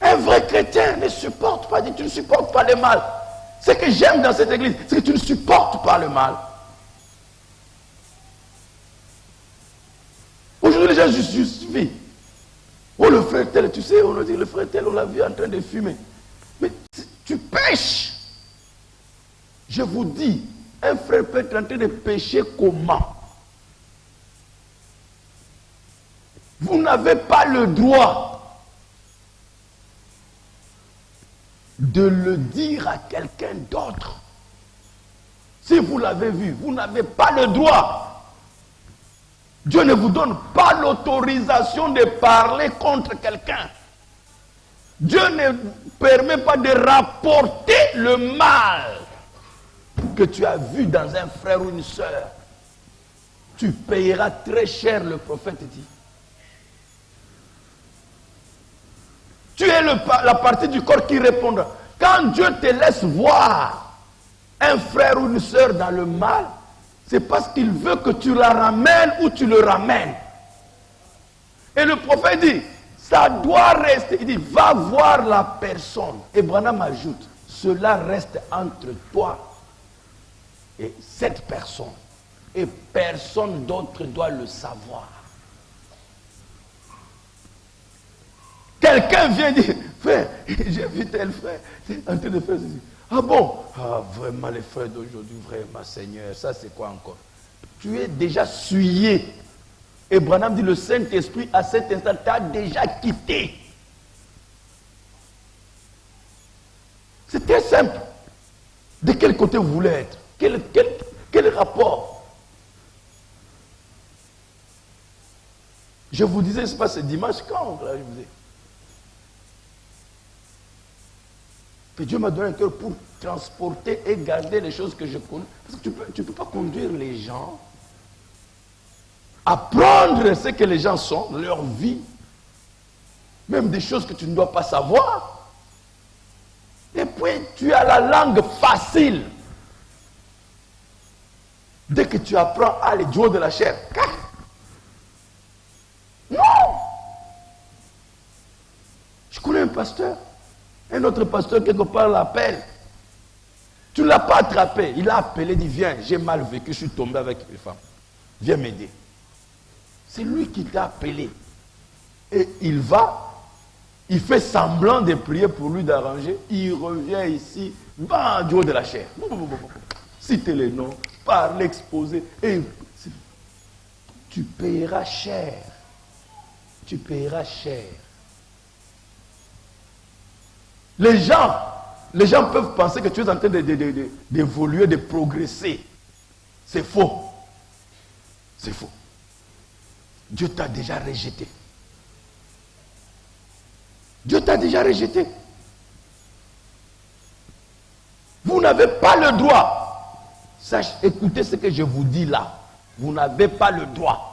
Un vrai chrétien ne supporte pas, dit tu ne supportes pas le mal. Ce que j'aime dans cette église, c'est que tu ne supportes pas le mal. Aujourd'hui, les gens justifient. Oh, le frère tel, tu sais, on a dit le frère tel, on l'a vu en train de fumer. Mais tu pêches. Je vous dis, un frère peut être en train de pécher comment? Vous n'avez pas le droit de le dire à quelqu'un d'autre. Si vous l'avez vu, vous n'avez pas le droit. Dieu ne vous donne pas l'autorisation de parler contre quelqu'un. Dieu ne permet pas de rapporter le mal que tu as vu dans un frère ou une sœur. Tu payeras très cher, le prophète dit. Tu es la partie du corps qui répondra. Quand Dieu te laisse voir un frère ou une sœur dans le mal, c'est parce qu'il veut que tu la ramènes ou tu le ramènes. Et le prophète dit, ça doit rester. Il dit, va voir la personne. Et Branham ajoute, cela reste entre toi et cette personne. Et personne d'autre doit le savoir. Quelqu'un vient dire, frère, j'ai vu tel frère, en train de faire ceci. Ah bon? Ah vraiment les frères d'aujourd'hui, vraiment Seigneur, ça c'est quoi encore? Tu es déjà souillé. Et Branham dit, le Saint-Esprit à cet instant t'a déjà quitté. C'est très simple. De quel côté vous voulez être? Quel rapport? Je vous disais, c'est pas ce dimanche quand là, je vous ai. Que Dieu m'a donné un cœur pour transporter et garder les choses que je connais. Parce que tu ne peux pas conduire les gens, apprendre ce que les gens sont, leur vie, même des choses que tu ne dois pas savoir. Et puis tu as la langue facile. Dès que tu apprends à aller du haut de la chair. Non! Je connais un pasteur. Un autre pasteur, quelque part, l'appelle. Tu ne l'as pas attrapé. Il a appelé, il dit, viens, j'ai mal vécu, je suis tombé avec une femme. Viens m'aider. C'est lui qui t'a appelé. Et il va, il fait semblant de prier pour lui d'arranger. Il revient ici, va du haut de la chair. Citez les noms, parle, exposer. Et tu payeras cher. Tu payeras cher. Les gens peuvent penser que tu es en train d'évoluer, de progresser. C'est faux. C'est faux. Dieu t'a déjà rejeté. Dieu t'a déjà rejeté. Vous n'avez pas le droit. Écoutez ce que je vous dis là. Vous n'avez pas le droit.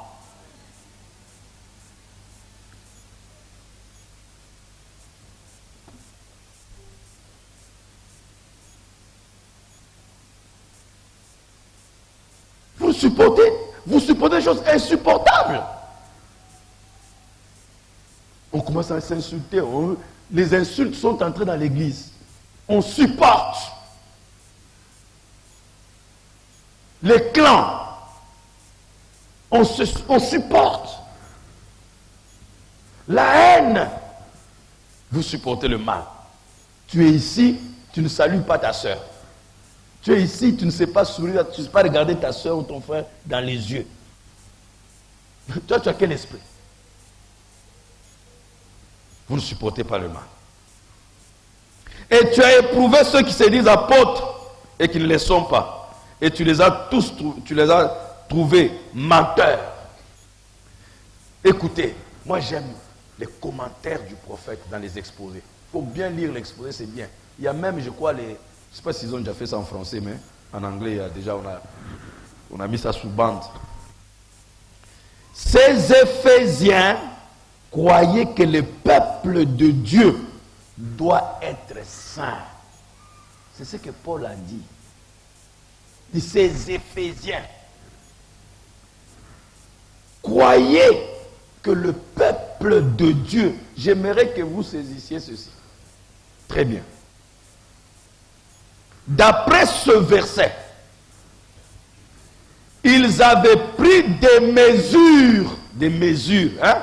Vous supportez des choses insupportables. On commence à s'insulter. Les insultes sont entrées dans l'église. On supporte. Les clans. On supporte. La haine. Vous supportez le mal. Tu es ici, tu ne salues pas ta soeur. Tu es ici, tu ne sais pas sourire, tu ne sais pas regarder ta soeur ou ton frère dans les yeux. Toi, tu as quel esprit? Vous ne supportez pas le mal. Et tu as éprouvé ceux qui se disent apôtres et qui ne le sont pas. Et tu les as trouvés menteurs. Écoutez, moi j'aime les commentaires du prophète dans les exposés. Il faut bien lire l'exposé, c'est bien. Il y a même, je crois, je ne sais pas s'ils ont déjà fait ça en français, mais en anglais, il y a déjà, on a mis ça sous bande. Ces Éphésiens croyaient que le peuple de Dieu doit être saint. C'est ce que Paul a dit. De ces Éphésiens croyaient que le peuple de Dieu, j'aimerais que vous saisissiez ceci. Très bien. D'après ce verset, ils avaient pris des mesures, hein?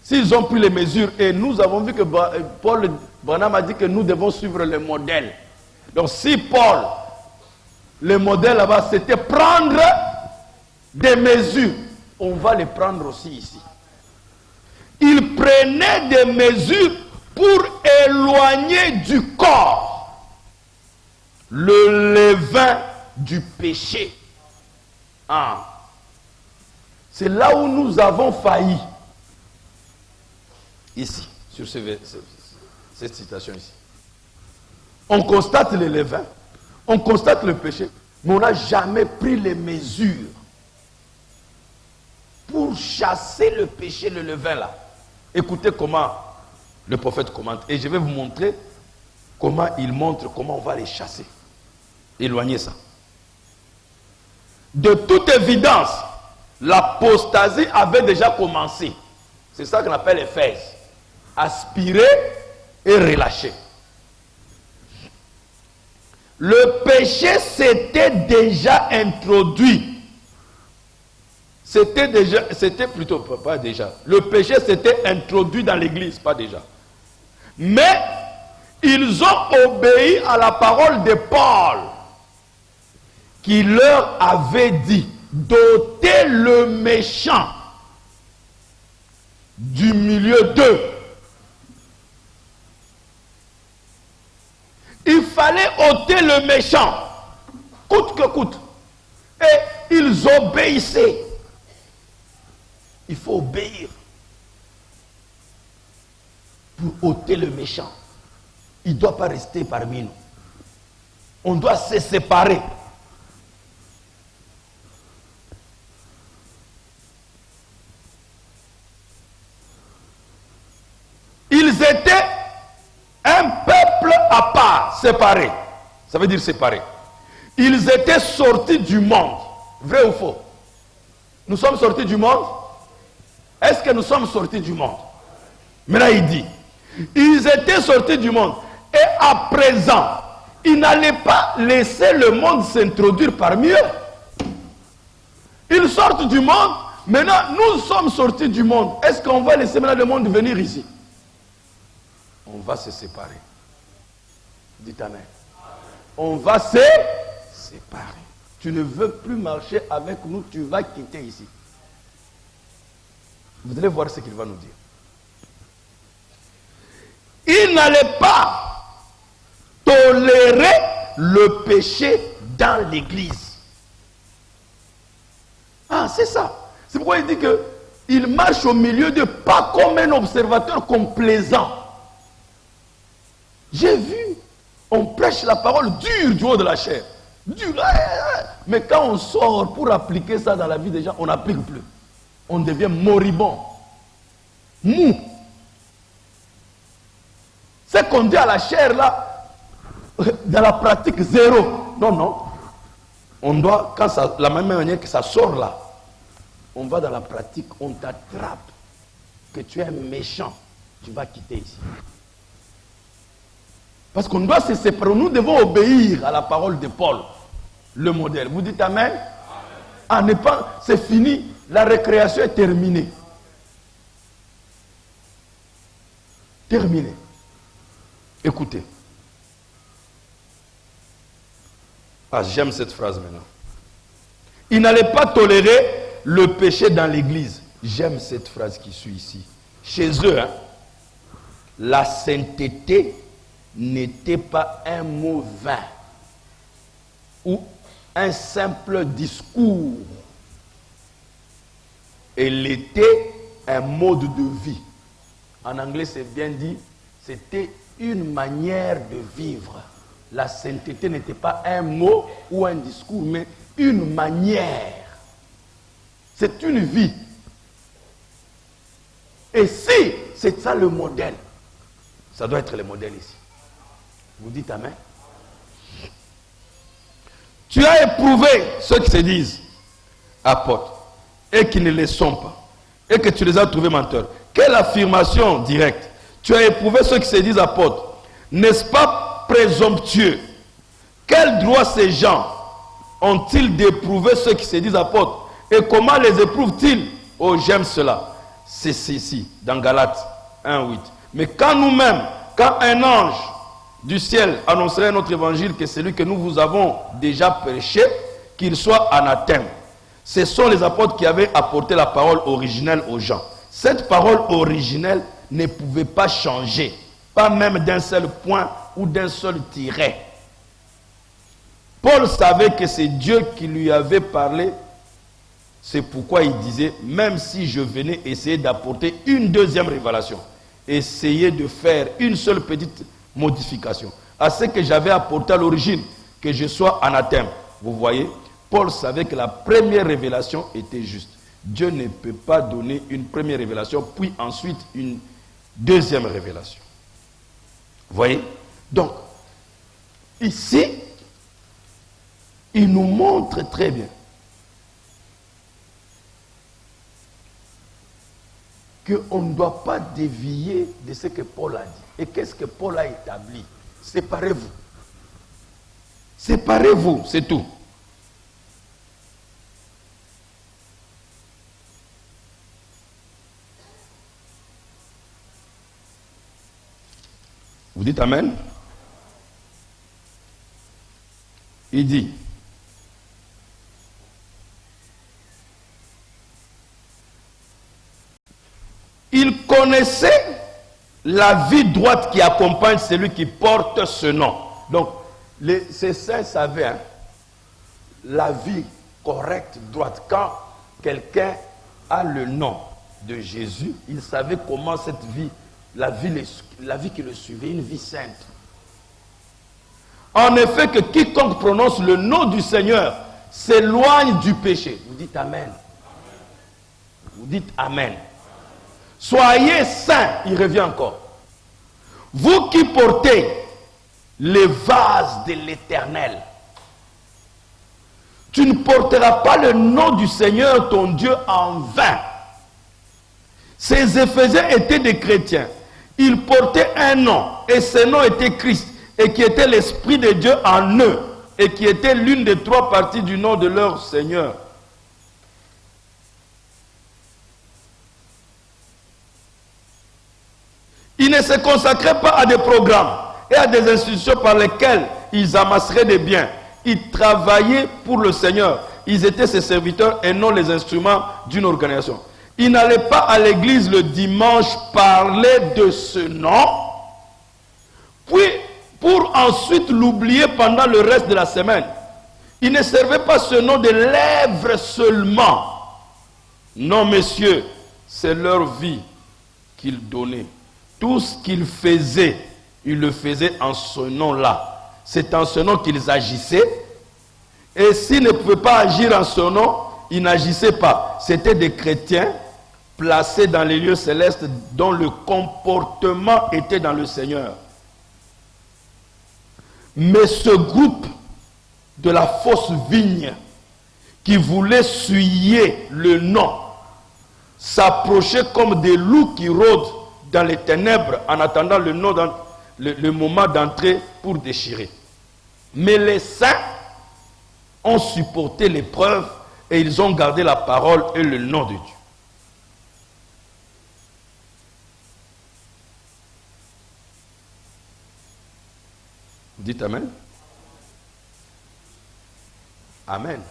S'ils ont pris les mesures, et nous avons vu que Paul Branham a dit que nous devons suivre le modèle. Donc si Paul, le modèle là-bas, c'était prendre des mesures, on va les prendre aussi ici. Ils prenaient des mesures pour éloigner du corps le levain du péché. Ah. C'est là où nous avons failli. Ici, sur cette citation ici. On constate le levain, on constate le péché, mais on n'a jamais pris les mesures pour chasser le péché, le levain là. Écoutez comment le prophète commente. Et je vais vous montrer comment il montre, comment on va les chasser. Éloigner ça. De toute évidence, l'apostasie avait déjà commencé. C'est ça qu'on appelle Éphèse. Aspirer et relâcher. Le péché s'était déjà introduit. C'était plutôt, pas déjà. Le péché s'était introduit dans l'église, pas déjà. Mais ils ont obéi à la parole de Paul, qui leur avait dit d'ôter le méchant du milieu d'eux. Il fallait ôter le méchant, coûte que coûte. Et ils obéissaient. Il faut obéir pour ôter le méchant. Il ne doit pas rester parmi nous. On doit se séparer. Ils étaient un peuple à part, séparé. Ça veut dire séparé. Ils étaient sortis du monde. Vrai ou faux? Nous sommes sortis du monde? Est-ce que nous sommes sortis du monde? Maintenant il dit, ils étaient sortis du monde. Et à présent, ils n'allaient pas laisser le monde s'introduire parmi eux. Ils sortent du monde. Maintenant, nous sommes sortis du monde. Est-ce qu'on va laisser maintenant le monde venir ici? On va se séparer. Dites Amen. On va se séparer. Tu ne veux plus marcher avec nous, tu vas quitter ici. Vous allez voir ce qu'il va nous dire. Il n'allait pas tolérer le péché dans l'église. Ah, c'est ça. C'est pourquoi il dit qu'il marche au milieu d'eux, pas comme un observateur complaisant. J'ai vu, on prend prêche la parole dure du haut de la chair. Dure. Mais quand on sort pour appliquer ça dans la vie des gens, on n'applique plus. On devient moribond. Mou. Ce qu'on dit à la chair là, dans la pratique zéro. Non, non. On doit, quand ça, la même manière que ça sort là, on va dans la pratique, on t'attrape. Que tu es un méchant, tu vas quitter ici. Parce qu'on doit se séparer. Nous devons obéir à la parole de Paul, le modèle. Vous dites Amen? Ah, n'est pas, c'est fini. La récréation est terminée. Terminée. Écoutez. Ah, j'aime cette phrase maintenant. Il n'allait pas tolérer le péché dans l'église. J'aime cette phrase qui suit ici. Chez eux, hein, la sainteté n'était pas un mot vain ou un simple discours. Elle était un mode de vie. En anglais, c'est bien dit, c'était une manière de vivre. La sainteté n'était pas un mot ou un discours, mais une manière. C'est une vie. Et si c'est ça le modèle, ça doit être le modèle ici. Vous dites Amen. Tu as éprouvé ceux qui se disent apôtres et qui ne le sont pas, et que tu les as trouvés menteurs. Quelle affirmation directe. Tu as éprouvé ceux qui se disent apôtres. N'est-ce pas présomptueux? Quel droit ces gens ont-ils d'éprouver ceux qui se disent apôtres? Et comment les éprouvent-ils? Oh, j'aime cela. C'est ici, dans Galates 1:8. Mais quand nous-mêmes, quand un ange du ciel annoncerait notre évangile, que celui que nous vous avons déjà prêché, qu'il soit anathème. Ce sont les apôtres qui avaient apporté la parole originelle aux gens. Cette parole originelle ne pouvait pas changer, pas même d'un seul point ou d'un seul tiret. Paul savait que c'est Dieu qui lui avait parlé. C'est pourquoi il disait, même si je venais essayer d'apporter une deuxième révélation, essayez de faire une seule petite modification à ce que j'avais apporté à l'origine, que je sois anathème. Vous voyez, Paul savait que la première révélation était juste. Dieu ne peut pas donner une première révélation, puis ensuite une deuxième révélation. Vous voyez? Donc, ici, il nous montre très bien qu'on ne doit pas dévier de ce que Paul a dit. Et qu'est-ce que Paul a établi? Séparez-vous. Séparez-vous, c'est tout. Vous dites Amen? Il dit, il connaissait la vie droite qui accompagne celui qui porte ce nom. Donc, ces saints savaient, hein, la vie correcte, droite. Quand quelqu'un a le nom de Jésus, il savait comment cette vie, la vie qui le suivait, une vie sainte. En effet, que quiconque prononce le nom du Seigneur s'éloigne du péché. Vous dites Amen. Vous dites Amen. Soyez saints, il revient encore. Vous qui portez les vases de l'Éternel, tu ne porteras pas le nom du Seigneur ton Dieu en vain. Ces Éphésiens étaient des chrétiens. Ils portaient un nom, et ce nom était Christ, et qui était l'Esprit de Dieu en eux, et qui était l'une des trois parties du nom de leur Seigneur. Ils ne se consacraient pas à des programmes et à des institutions par lesquelles ils amasseraient des biens. Ils travaillaient pour le Seigneur. Ils étaient ses serviteurs et non les instruments d'une organisation. Ils n'allaient pas à l'église le dimanche parler de ce nom, puis pour ensuite l'oublier pendant le reste de la semaine. Ils ne servaient pas ce nom de lèvres seulement. Non, messieurs, c'est leur vie qu'ils donnaient. Tout ce qu'ils faisaient, ils le faisaient en ce nom-là. c'est en ce nom qu'ils agissaient. Et s'ils ne pouvaient pas agir en son nom, ils n'agissaient pas. C'était des chrétiens placés dans les lieux célestes dont le comportement était dans le Seigneur. Mais ce groupe de la fausse vigne qui voulait suyer le nom s'approchait comme des loups qui rôdent dans les ténèbres en attendant le moment d'entrer pour déchirer. Mais les saints ont supporté l'épreuve et ils ont gardé la parole et le nom de Dieu. Dites Amen. Amen.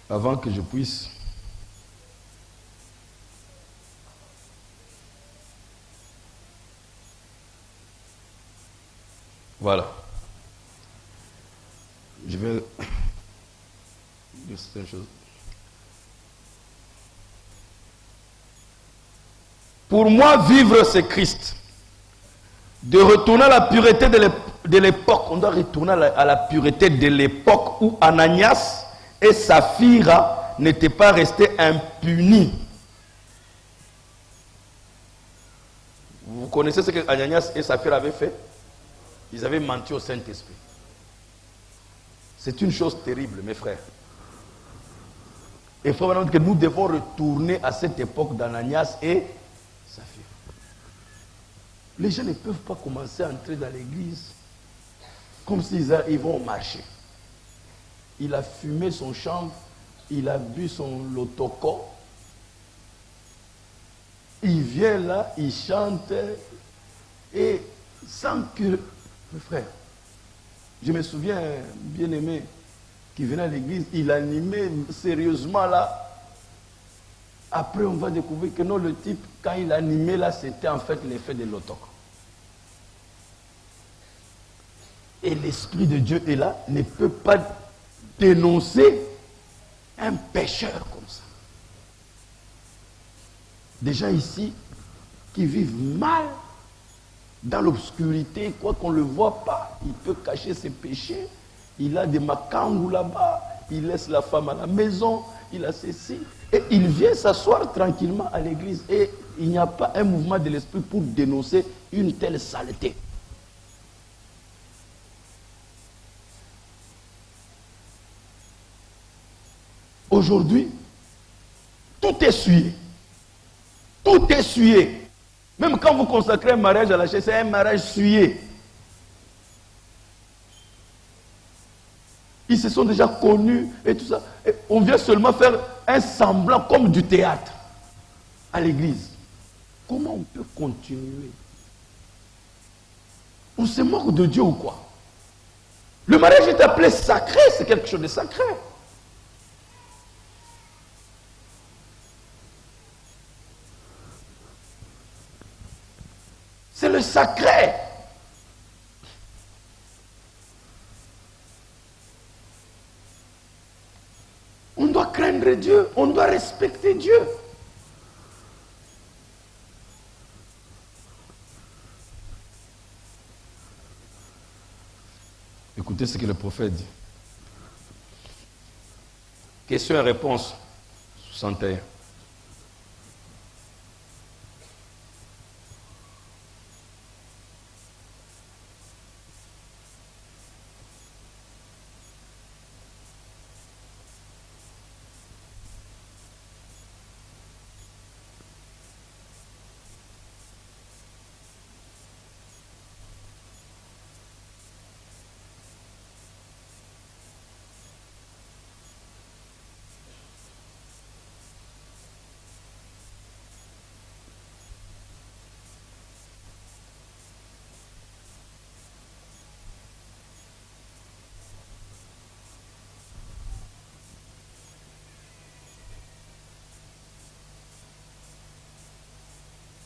Avant que je puisse voilà. Je vais dire certaines choses. Pour moi, vivre, c'est Christ. De retourner à la pureté de l'époque. On doit retourner à la pureté de l'époque où Ananias et Saphira n'étaient pas restés impunis. Vous connaissez ce que Ananias et Saphira avaient fait? Ils avaient menti au Saint-Esprit. C'est une chose terrible, mes frères. Il faut maintenant que nous devons retourner à cette époque d'Ananias et Saphira. Les gens ne peuvent pas commencer à entrer dans l'église comme s'ils vont au marché. Il a fumé son chanvre, il a bu son lotoko. Il vient là, il chante et sans que... Mes frères, je me souviens, bien aimé, qui venait à l'église, il animait sérieusement là. Après, on va découvrir que non, le type, quand il animait là, c'était en fait l'effet de l'autoc. Et l'Esprit de Dieu est là, ne peut pas dénoncer un pécheur comme ça. Des gens ici qui vivent mal, dans l'obscurité, quoi qu'on ne le voit pas, il peut cacher ses péchés. Il a des makangou là-bas, il laisse la femme à la maison, il a ceci. Et il vient s'asseoir tranquillement à l'église. Et il n'y a pas un mouvement de l'esprit pour dénoncer une telle saleté. Aujourd'hui, tout est souillé. Tout est souillé. Même quand vous consacrez un mariage à la chair, c'est un mariage souillé. Ils se sont déjà connus et tout ça. Et on vient seulement faire un semblant comme du théâtre à l'église. Comment on peut continuer? On se moque de Dieu ou quoi? Le mariage est appelé sacré, c'est quelque chose de sacré. C'est le sacré. On doit craindre Dieu, on doit respecter Dieu. Écoutez ce que le prophète dit. Question et réponse 61.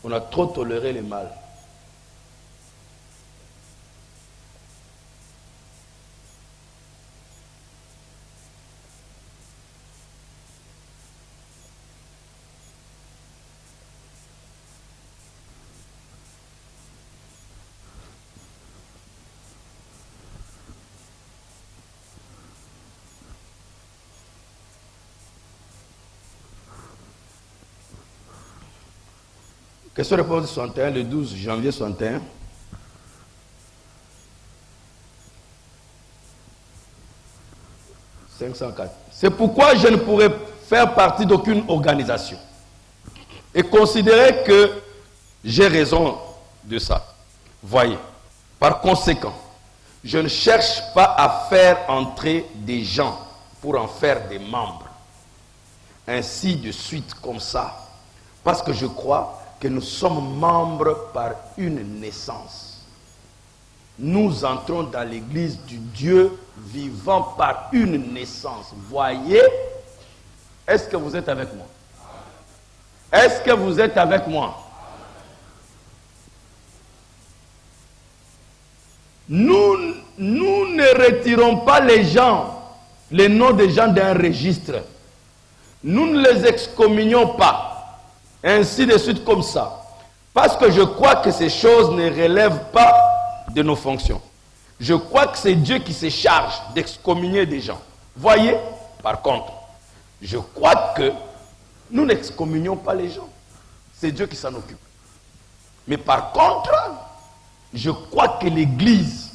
On a trop toléré le mal. Question-réponse 61, le 12 janvier 61. « 504. C'est pourquoi je ne pourrais faire partie d'aucune organisation et considérer que j'ai raison de ça. Voyez, par conséquent, je ne cherche pas à faire entrer des gens pour en faire des membres. Ainsi de suite comme ça. Parce que je crois que nous sommes membres par une naissance. Nous entrons dans l'église du Dieu vivant par une naissance. Voyez, est-ce que vous êtes avec moi? Est-ce que vous êtes avec moi? Nous ne retirons pas les gens, les noms des gens d'un registre. Nous ne les excommunions pas. Ainsi de suite comme ça. Parce que je crois que ces choses ne relèvent pas de nos fonctions. Je crois que c'est Dieu qui se charge d'excommunier des gens. Voyez, par contre, je crois que nous n'excommunions pas les gens. C'est Dieu qui s'en occupe. Mais par contre, je crois que l'Église,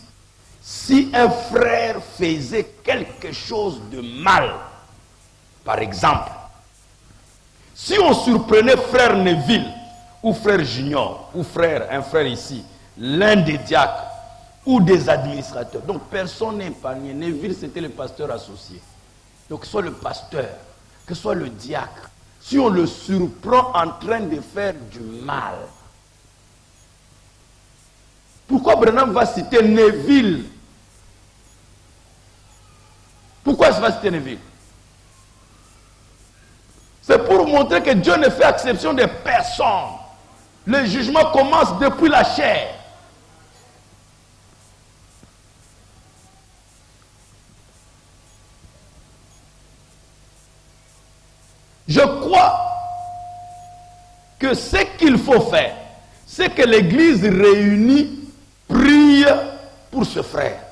si un frère faisait quelque chose de mal, par exemple, si on surprenait frère Neville, ou frère Junior, ou un frère ici, l'un des diacres, ou des administrateurs, donc personne n'est épargné. Neville, c'était le pasteur associé. Donc, que ce soit le pasteur, que ce soit le diacre, si on le surprend en train de faire du mal, pourquoi Branham va citer Neville? Pourquoi il va citer Neville? C'est pour montrer que Dieu ne fait exception de personne. Le jugement commence depuis la chair. Je crois que ce qu'il faut faire, c'est que l'Église réunie prie pour ce frère.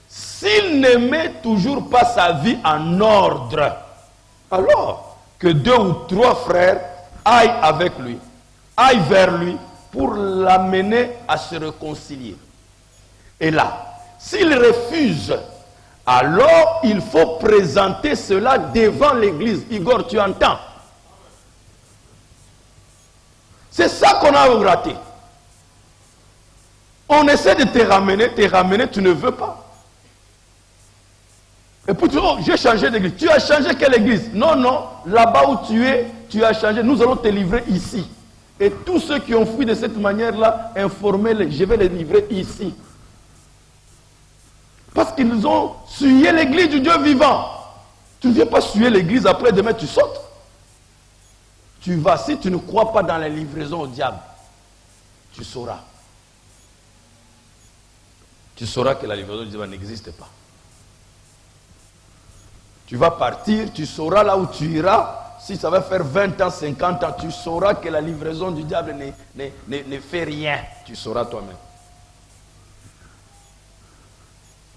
S'il ne met toujours pas sa vie en ordre, alors que 2 ou 3 frères aillent avec lui, aillent vers lui pour l'amener à se réconcilier. Et là, s'il refuse, alors il faut présenter cela devant l'église. Igor, tu entends? C'est ça qu'on a raté. On essaie de te ramener, tu ne veux pas. Et puis tu dis, oh, j'ai changé d'église. Tu as changé quelle église? Non, non, là-bas où tu es, tu as changé. Nous allons te livrer ici. Et tous ceux qui ont fui de cette manière-là, informez-les. Je vais les livrer ici. Parce qu'ils ont souillé l'église du Dieu vivant. Tu ne viens pas souiller l'église, après demain tu sautes. Tu vas, si tu ne crois pas dans la livraison au diable, tu sauras. Tu sauras que la livraison au diable n'existe pas. Tu vas partir, tu sauras là où tu iras. Si ça va faire 20 ans, 50 ans, tu sauras que la livraison du diable ne fait rien. Tu sauras toi-même.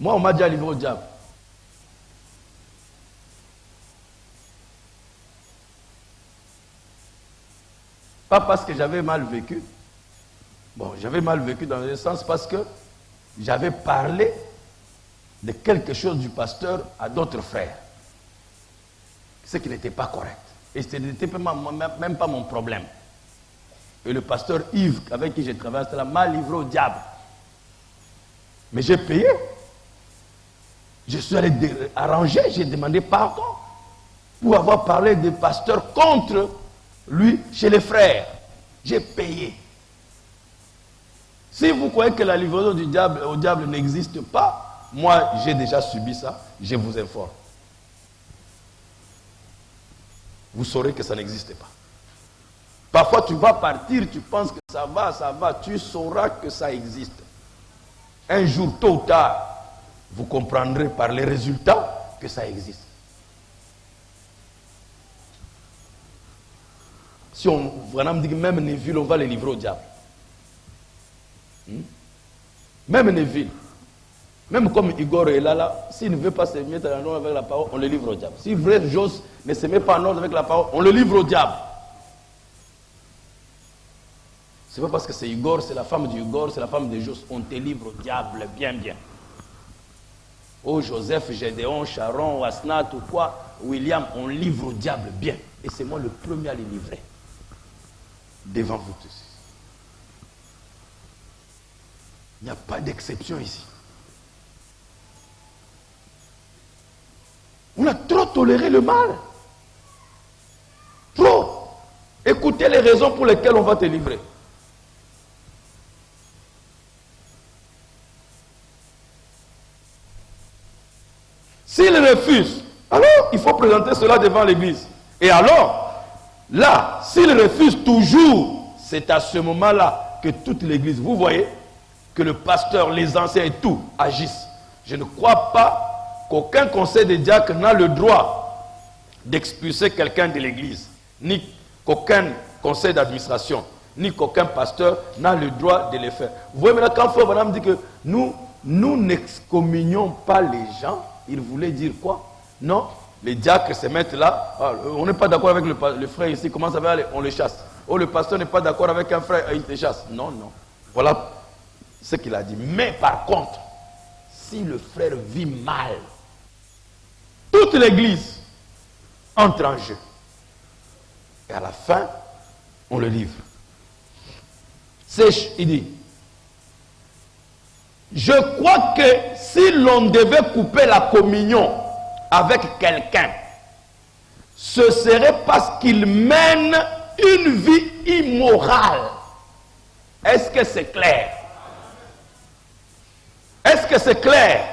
Moi, on m'a déjà livré au diable. Pas parce que j'avais mal vécu. Bon, j'avais mal vécu dans le sens parce que j'avais parlé de quelque chose du pasteur à d'autres frères. Ce qui n'était pas correct. Et ce n'était même pas mon problème. Et le pasteur Yves, avec qui j'ai travaillé, m'a livré au diable. Mais j'ai payé. Je suis allé arranger, j'ai demandé pardon pour avoir parlé des pasteurs contre lui chez les frères. J'ai payé. Si vous croyez que la livraison du diable au diable n'existe pas, moi j'ai déjà subi ça, je vous informe. Vous saurez que ça n'existe pas. Parfois tu vas partir, tu penses que ça va, tu sauras que ça existe. Un jour, tôt ou tard, vous comprendrez par les résultats que ça existe. Si on vraiment dit que même Neville, on va les livrer au diable. Même Neville. Même comme Igor est là, s'il ne veut pas se mettre en ordre avec la parole, on le livre au diable. Si vrai Jos ne se met pas en ordre avec la parole, on le livre au diable. C'est pas parce que c'est Igor, c'est la femme d'Igor, c'est la femme de Jos, on te livre au diable, bien, bien. Oh Joseph, Gédéon, Sharon, Asnat ou quoi, William, on livre au diable, bien. Et c'est moi le premier à les livrer. Devant vous tous. Il n'y a pas d'exception ici. On a trop toléré le mal. Trop. Écoutez les raisons pour lesquelles on va te livrer. S'il refuse, alors il faut présenter cela devant l'église. Et alors, là, s'il refuse toujours, c'est à ce moment-là que toute l'église, vous voyez, que le pasteur, les anciens et tout agissent. Je ne crois pas qu'aucun conseil des diacres n'a le droit d'expulser quelqu'un de l'église, ni qu'aucun conseil d'administration, ni qu'aucun pasteur n'a le droit de le faire. Vous voyez maintenant quand Frère Branham dit que nous n'excommunions pas les gens, il voulait dire quoi? Non, les diacres se mettent là, on n'est pas d'accord avec le frère ici, comment ça va aller? On le chasse. Oh, le pasteur n'est pas d'accord avec un frère, il te chasse. Non, non. Voilà ce qu'il a dit. Mais par contre, si le frère vit mal, toute l'église entre en jeu. Et à la fin, on le livre. Il dit, je crois que si l'on devait couper la communion avec quelqu'un, ce serait parce qu'il mène une vie immorale. Est-ce que c'est clair? Est-ce que c'est clair?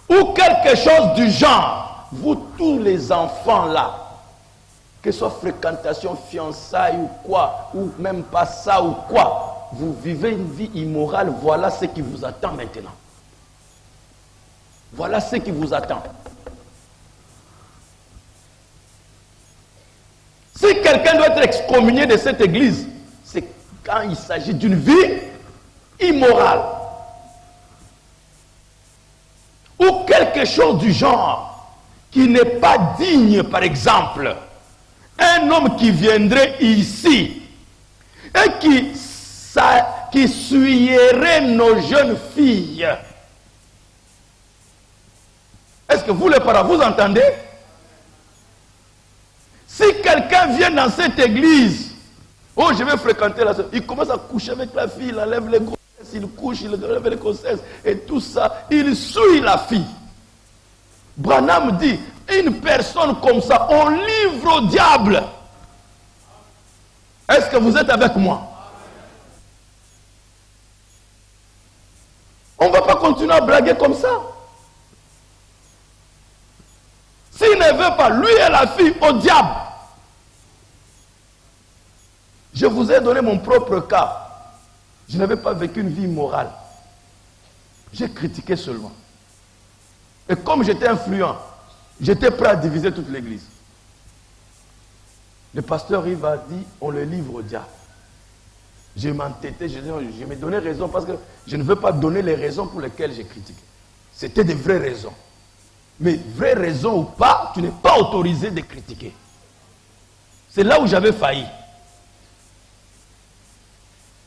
Ou quelque chose du genre, vous tous les enfants là, que ce soit fréquentation, fiançailles ou quoi, ou même pas ça ou quoi, vous vivez une vie immorale, voilà ce qui vous attend maintenant. Voilà ce qui vous attend. Si quelqu'un doit être excommunié de cette église, c'est quand il s'agit d'une vie immorale. Ou quelque chose du genre qui n'est pas digne, par exemple, un homme qui viendrait ici et qui suyerait nos jeunes filles. Est-ce que vous les parents, vous entendez? Si quelqu'un vient dans cette église, oh je vais fréquenter la soeur, il commence à coucher avec la fille, il enlève les grossesses, il couche, il enlève les grossesses et tout ça, il souille la fille. Branham dit, une personne comme ça, on livre au diable. Est-ce que vous êtes avec moi? On ne va pas continuer à blaguer comme ça. S'il ne veut pas, lui et la fille, au diable. Je vous ai donné mon propre cas. Je n'avais pas vécu une vie morale. J'ai critiqué seulement. Et comme j'étais influent, j'étais prêt à diviser toute l'église. Le pasteur Yves a dit, on le livre au diable. Je m'entêtais, je me donnais raison parce que je ne veux pas donner les raisons pour lesquelles j'ai critiqué. C'était des vraies raisons. Mais vraies raisons ou pas, tu n'es pas autorisé de critiquer. C'est là où j'avais failli.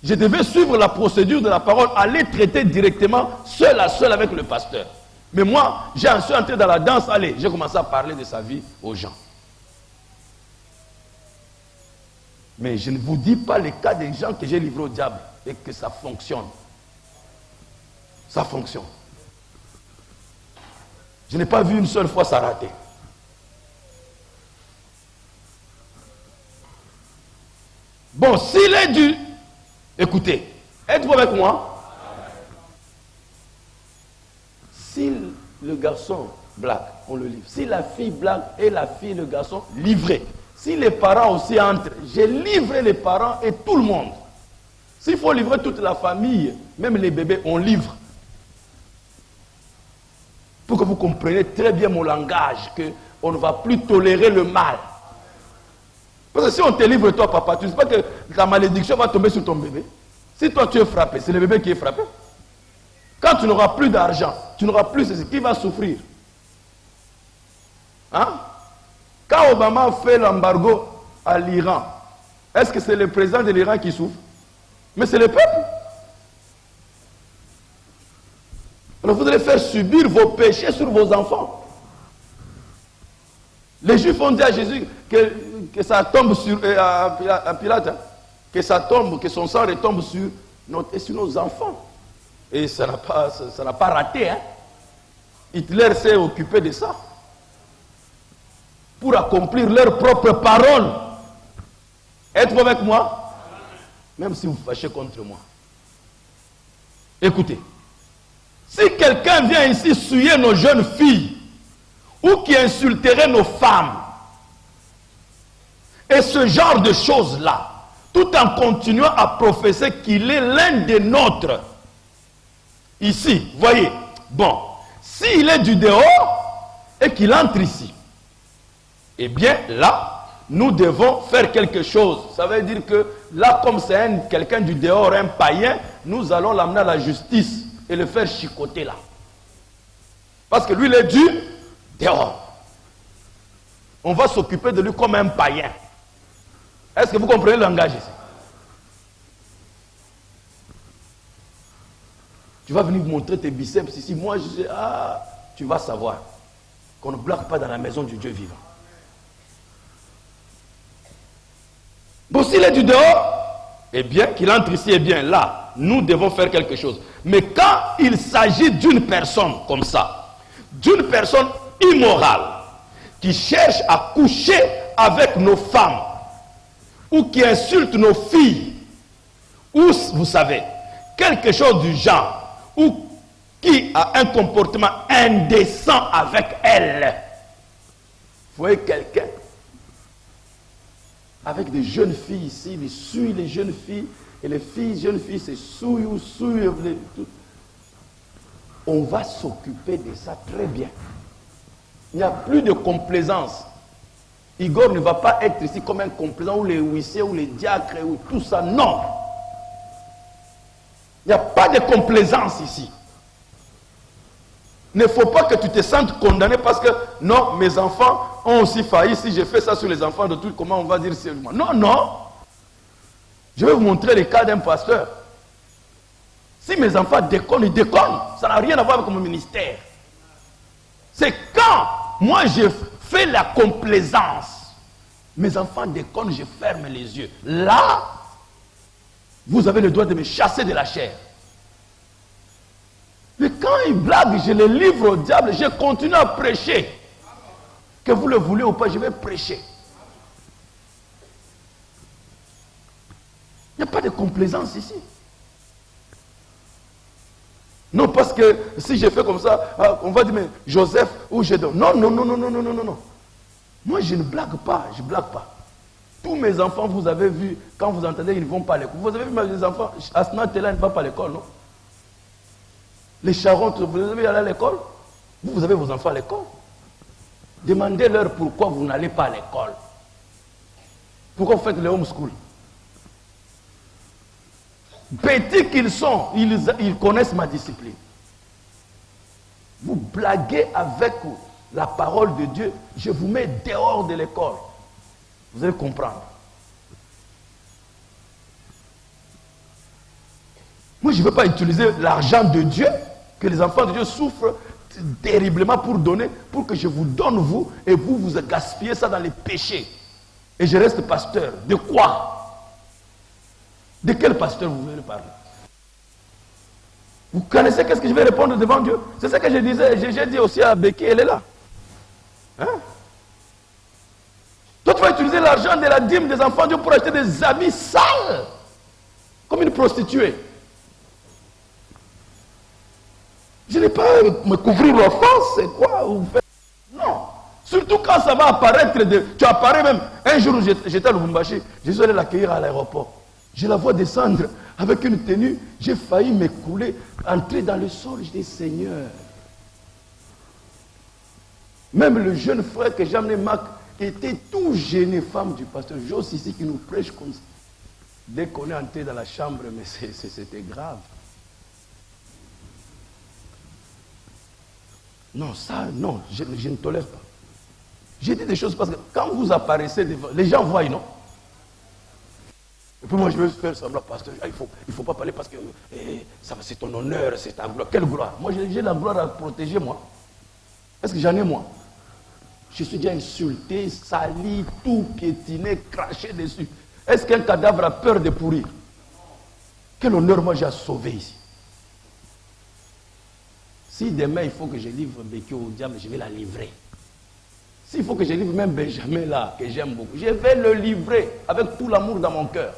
Je devais suivre la procédure de la parole, aller traiter directement seul à seul avec le pasteur. Mais moi, j'ai entré dans la danse, allez, j'ai commencé à parler de sa vie aux gens. Mais je ne vous dis pas les cas des gens que j'ai livrés au diable et que ça fonctionne. Ça fonctionne. Je n'ai pas vu une seule fois ça rater. Bon, s'il est dû, écoutez, êtes-vous avec moi? Si le garçon blague, on le livre. Si la fille blague et la fille et le garçon, livré. Si les parents aussi entrent, j'ai livré les parents et tout le monde. S'il faut livrer toute la famille, même les bébés, on livre. Pour que vous compreniez très bien mon langage, qu'on ne va plus tolérer le mal. Parce que si on te livre toi, papa, tu ne sais pas que la malédiction va tomber sur ton bébé. Si toi tu es frappé, c'est le bébé qui est frappé. Quand tu n'auras plus d'argent, tu n'auras plus ceci, qui va souffrir? Hein? Quand Obama fait l'embargo à l'Iran, est-ce que c'est le président de l'Iran qui souffre? Mais c'est le peuple. Alors vous allez faire subir vos péchés sur vos enfants. Les Juifs ont dit à Jésus que ça tombe sur à Pilate, hein, que ça tombe, que son sang retombe sur nos enfants. Et ça n'a pas raté. Hein. Hitler s'est occupé de ça pour accomplir leurs propres paroles. Êtes-vous avec moi? Même si vous fâchez contre moi. Écoutez, si quelqu'un vient ici souiller nos jeunes filles ou qui insulterait nos femmes et ce genre de choses-là, tout en continuant à professer qu'il est l'un des nôtres, ici, voyez, bon, s'il est du dehors et qu'il entre ici, eh bien là, nous devons faire quelque chose. Ça veut dire que là, comme c'est quelqu'un du dehors, un païen, nous allons l'amener à la justice et le faire chicoter là. Parce que lui, il est du dehors. On va s'occuper de lui comme un païen. Est-ce que vous comprenez le langage ici? Tu vas venir montrer tes biceps ici. Moi, je dis, tu vas savoir qu'on ne blague pas dans la maison du Dieu vivant. Bon, s'il est du dehors, eh bien, qu'il entre ici, eh bien, là, nous devons faire quelque chose. Mais quand il s'agit d'une personne comme ça, d'une personne immorale, qui cherche à coucher avec nos femmes, ou qui insulte nos filles, ou, vous savez, quelque chose du genre, ou qui a un comportement indécent avec elle, vous voyez quelqu'un avec des jeunes filles ici, il souille les jeunes filles, et les jeunes filles se souillent ou souillent. On va s'occuper de ça très bien. Il n'y a plus de complaisance. Igor ne va pas être ici comme un complaisant, ou les huissiers, ou les diacres, ou tout ça. Non. Il n'y a pas de complaisance ici. Il ne faut pas que tu te sentes condamné parce que, non, mes enfants ont aussi failli. Si je fais ça sur les enfants de tout, comment on va dire seulement? Non, non. Je vais vous montrer le cas d'un pasteur. Si mes enfants déconnent, ils déconnent. Ça n'a rien à voir avec mon ministère. C'est quand moi je fais la complaisance. Mes enfants déconnent, je ferme les yeux. Là, vous avez le droit de me chasser de la chair. Mais quand ils blaguent, je les livre au diable, je continue à prêcher. Que vous le voulez ou pas, je vais prêcher. Il n'y a pas de complaisance ici. Non, parce que si je fais comme ça, on va dire, mais Joseph, ou je donne. Non, non, non, non, non, non, non, non, non. Moi, je ne blague pas, je ne blague pas. Tous mes enfants, vous avez vu, quand vous entendez, ils ne vont pas à l'école. Vous avez vu mes enfants, Asna Tela ne va pas à l'école, non? Les Charentes, vous les avez allés à l'école? Vous avez vos enfants à l'école? Demandez-leur pourquoi vous n'allez pas à l'école. Pourquoi vous faites le homeschool? Petits qu'ils sont, ils connaissent ma discipline. Vous blaguez avec la parole de Dieu, je vous mets dehors de l'école. Vous allez comprendre. Moi, je ne veux pas utiliser l'argent de Dieu, que les enfants de Dieu souffrent terriblement pour donner, pour que je vous donne vous, et vous gaspillez ça dans les péchés. Et je reste pasteur. De quoi? De quel pasteur vous voulez parler? Vous connaissez qu'est-ce que je vais répondre devant Dieu? C'est ça que je disais, j'ai dit aussi à Becky, elle est là. Hein? Toi, tu vas utiliser l'argent de la dîme des enfants de Dieu pour acheter des habits sales, comme une prostituée. Je n'ai pas à me couvrir l'offense, c'est quoi? Non. Surtout quand ça va apparaître. Tu apparais même. Un jour où j'étais à Lubumbashi, je suis allé l'accueillir à l'aéroport. Je la vois descendre avec une tenue. J'ai failli m'écouler, entrer dans le sol. Je dis, Seigneur. Même le jeune frère que j'ai amené, Marc, était tout gêné, femme du pasteur Jos ici, qui nous prêche comme ça. Dès qu'on est entré dans la chambre, mais c'était grave. Non, ça, non, je ne tolère pas. J'ai dit des choses parce que quand vous apparaissez devant, les gens voient, non? Et puis moi, je vais faire semblant, pasteur, il faut pas parler parce que ça, c'est ton honneur, c'est ta gloire. Quelle gloire? Moi, j'ai la gloire à protéger, moi. Est-ce que j'en ai, moi? Je suis déjà insulté, sali, tout piétiné, craché dessus. Est-ce qu'un cadavre a peur de pourrir? Quel honneur, moi, j'ai à sauver ici? Si demain, il faut que je livre Béki au diable, je vais la livrer. S'il faut que je livre même Benjamin, là, que j'aime beaucoup, je vais le livrer avec tout l'amour dans mon cœur.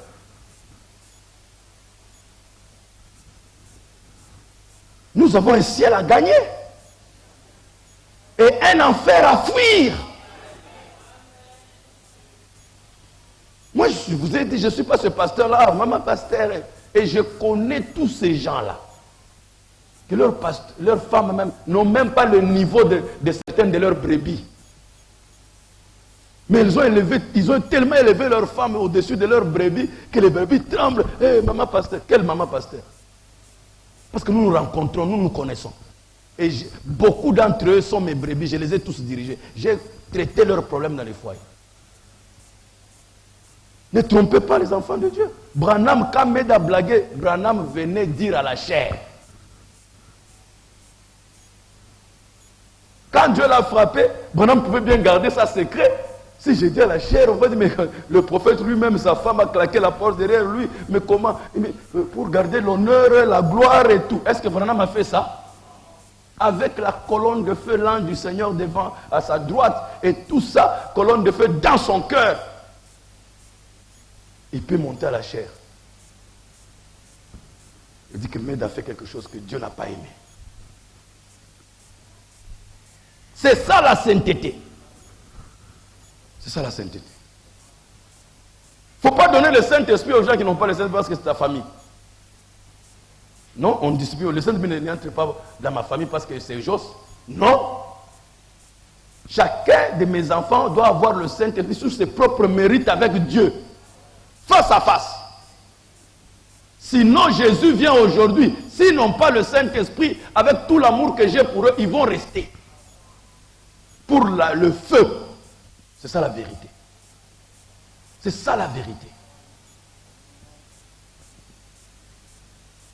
Nous avons un ciel à gagner et un enfer à fuir. Moi, je vous ai dit, je ne suis pas ce pasteur-là, maman pasteur, et je connais tous ces gens-là. Que leurs femmes même n'ont même pas le niveau de certaines de leurs brebis. Mais ils ont tellement élevé leurs femmes au-dessus de leurs brebis que les brebis tremblent. Hé, maman pasteur, quelle maman pasteur? Parce que nous nous rencontrons, nous nous connaissons. Et beaucoup d'entre eux sont mes brebis, je les ai tous dirigés. J'ai traité leurs problèmes dans les foyers. Ne trompez pas les enfants de Dieu. Branham, quand Meda blaguait, Branham venait dire à la chair. Quand Dieu l'a frappé, Branham pouvait bien garder ça secret. Si j'ai dit à la chair, on va dire, mais le prophète lui-même, sa femme a claqué la porte derrière lui. Mais comment? Pour garder l'honneur, la gloire et tout. Est-ce que Branham a fait ça? Avec la colonne de feu, l'ange du Seigneur devant, à sa droite, et tout ça, colonne de feu dans son cœur. Il peut monter à la chair. Il dit que Med a fait quelque chose que Dieu n'a pas aimé. C'est ça la sainteté. C'est ça la sainteté. Il ne faut pas donner le Saint-Esprit aux gens qui n'ont pas le Saint-Esprit parce que c'est ta famille. Non, on distribue. Le Saint-Esprit n'entre pas dans ma famille parce que c'est juste. Non. Chacun de mes enfants doit avoir le Saint-Esprit sur ses propres mérites avec Dieu. Face à face. Sinon, Jésus vient aujourd'hui. S'ils n'ont pas le Saint-Esprit, avec tout l'amour que j'ai pour eux, ils vont rester. Pour le feu. C'est ça la vérité. C'est ça la vérité.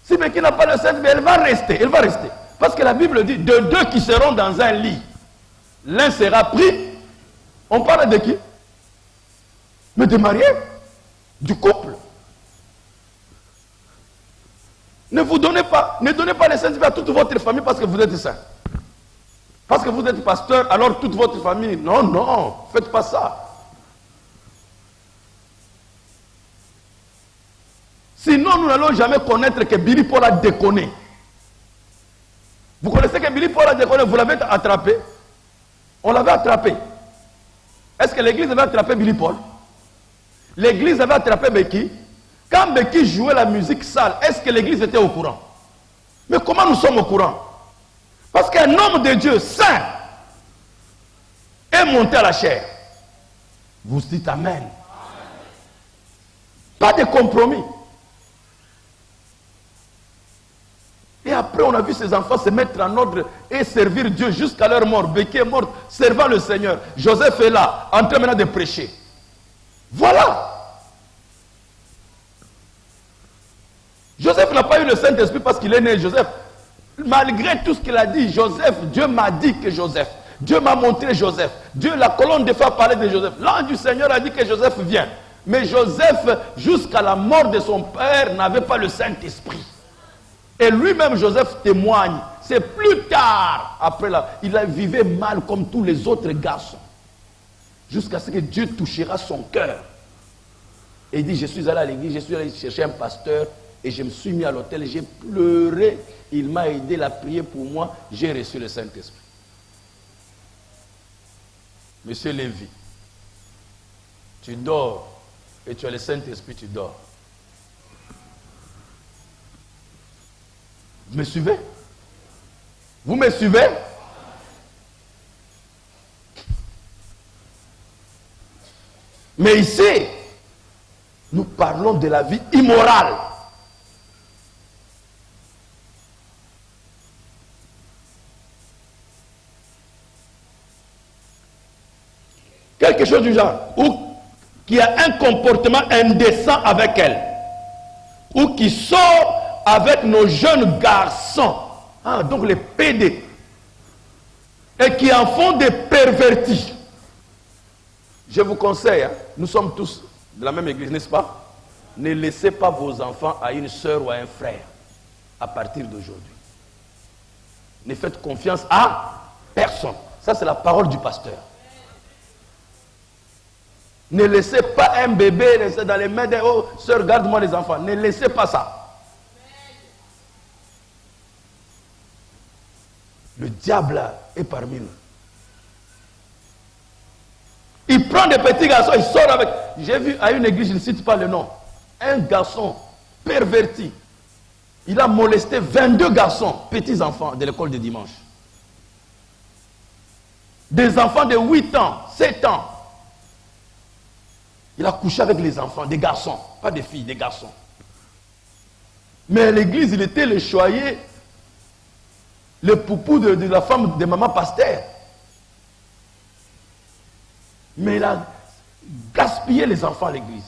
Si quelqu'un n'a pas le Saint-Esprit, elle va rester. Elle va rester. Parce que la Bible dit, de deux qui seront dans un lit, l'un sera pris. On parle de qui? Mais des mariés. Du couple. Ne donnez pas le Saint-Esprit à toute votre famille parce que vous êtes saint. Parce que vous êtes pasteur, alors toute votre famille. Non, non, faites pas ça. Sinon, nous n'allons jamais connaître que Billy Paul a déconné. Vous connaissez que Billy Paul a déconné, vous l'avez attrapé. On l'avait attrapé. Est-ce que l'église avait attrapé Billy Paul? L'église avait attrapé Becky. Quand Becky jouait la musique sale, est-ce que l'église était au courant? Mais comment nous sommes au courant? Parce qu'un homme de Dieu saint est monté à la chair. Vous dites Amen. Pas de compromis. Et après, on a vu ces enfants se mettre en ordre et servir Dieu jusqu'à leur mort. Becky est morte, servant le Seigneur. Joseph est là, en train maintenant de prêcher. Voilà. Joseph n'a pas eu le Saint-Esprit parce qu'il est né Joseph. Malgré tout ce qu'il a dit, Joseph, Dieu m'a dit que Joseph. Dieu m'a montré Joseph. Dieu, la colonne de feu a parlé de Joseph. L'ange du Seigneur a dit que Joseph vient. Mais Joseph, jusqu'à la mort de son père, n'avait pas le Saint-Esprit. Et lui-même, Joseph témoigne. C'est plus tard, après là, il vivait mal comme tous les autres garçons. Jusqu'à ce que Dieu touchera son cœur. Et il dit, je suis allé à l'église, je suis allé chercher un pasteur, et je me suis mis à l'autel, j'ai pleuré, il m'a aidé, il a prié pour moi, j'ai reçu le Saint-Esprit. Monsieur Lévy, tu dors, et tu as le Saint-Esprit, tu dors. Vous me suivez? Vous me suivez? Mais ici, nous parlons de la vie immorale. quelque chose du genre, ou qui a un comportement indécent avec elle, ou qui sort avec nos jeunes garçons, donc les PD, et qui en font des pervertis. Je vous conseille, nous sommes tous de la même église, n'est-ce pas? Ne laissez pas vos enfants à une sœur ou à un frère à partir d'aujourd'hui. Ne faites confiance à personne. Ça, c'est la parole du pasteur. Ne laissez pas un bébé laisser dans les mains des oh, sœur, garde-moi les enfants. Ne laissez pas ça. Le diable est parmi nous. Il prend des petits garçons, il sort avec. J'ai vu à une église, je ne cite pas le nom, un garçon perverti. Il a molesté 22 garçons, petits enfants de l'école de dimanche. Des enfants de 8 ans, 7 ans. Il a couché avec les enfants, des garçons, pas des filles, des garçons. Mais à l'église, il était le choyer, le poupou de la femme de maman pasteur. Mais il a gaspillé les enfants à l'église.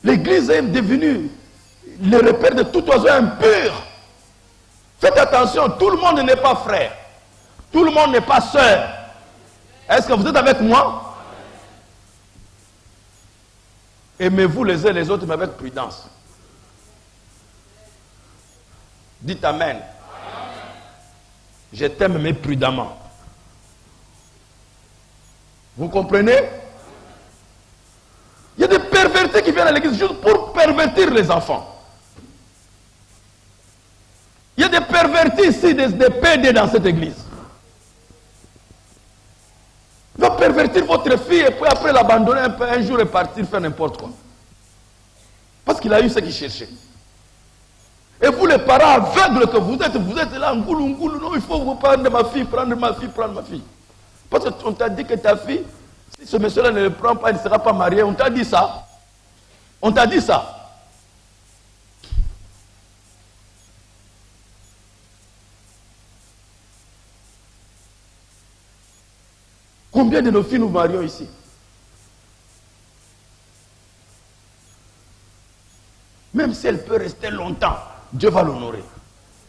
L'église est devenue le repère de tout oiseau impur. Faites attention, tout le monde n'est pas frère. Tout le monde n'est pas sœur. Est-ce que vous êtes avec moi? Aimez-vous les uns les autres, mais avec prudence. Dites Amen. Je t'aime, mais prudemment. Vous comprenez? Il y a des pervertis qui viennent à l'église juste pour pervertir les enfants. Il y a des pervertis ici, des PD dans cette église. Il va pervertir votre fille et puis après l'abandonner un jour et partir faire n'importe quoi. Parce qu'il a eu ce qu'il cherchait. Et vous les parents aveugles que vous êtes là, ngoulou, non, il faut vous prendre ma fille, prendre ma fille. Parce qu'on t'a dit que ta fille, si ce monsieur-là ne le prend pas, il ne sera pas marié. On t'a dit ça. On t'a dit ça. Combien de nos filles nous marions ici? Même si elle peut rester longtemps, Dieu va l'honorer.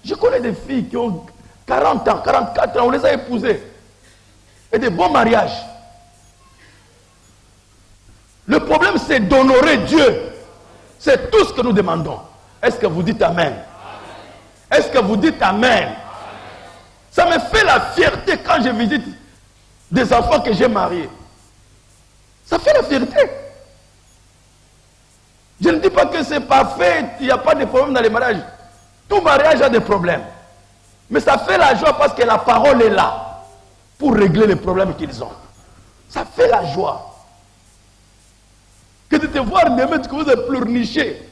Je connais des filles qui ont 40 ans, 44 ans, on les a épousées. Et des bons mariages. Le problème, c'est d'honorer Dieu. C'est tout ce que nous demandons. Est-ce que vous dites Amen? Est-ce que vous dites Amen? Ça me fait la fierté quand je visite des enfants que j'ai mariés. Ça fait la fierté. Je ne dis pas que c'est parfait, il n'y a pas de problème dans les mariages. Tout mariage a des problèmes. Mais ça fait la joie parce que la parole est là pour régler les problèmes qu'ils ont. Ça fait la joie. Que de te voir demain que vous êtes pleurniché.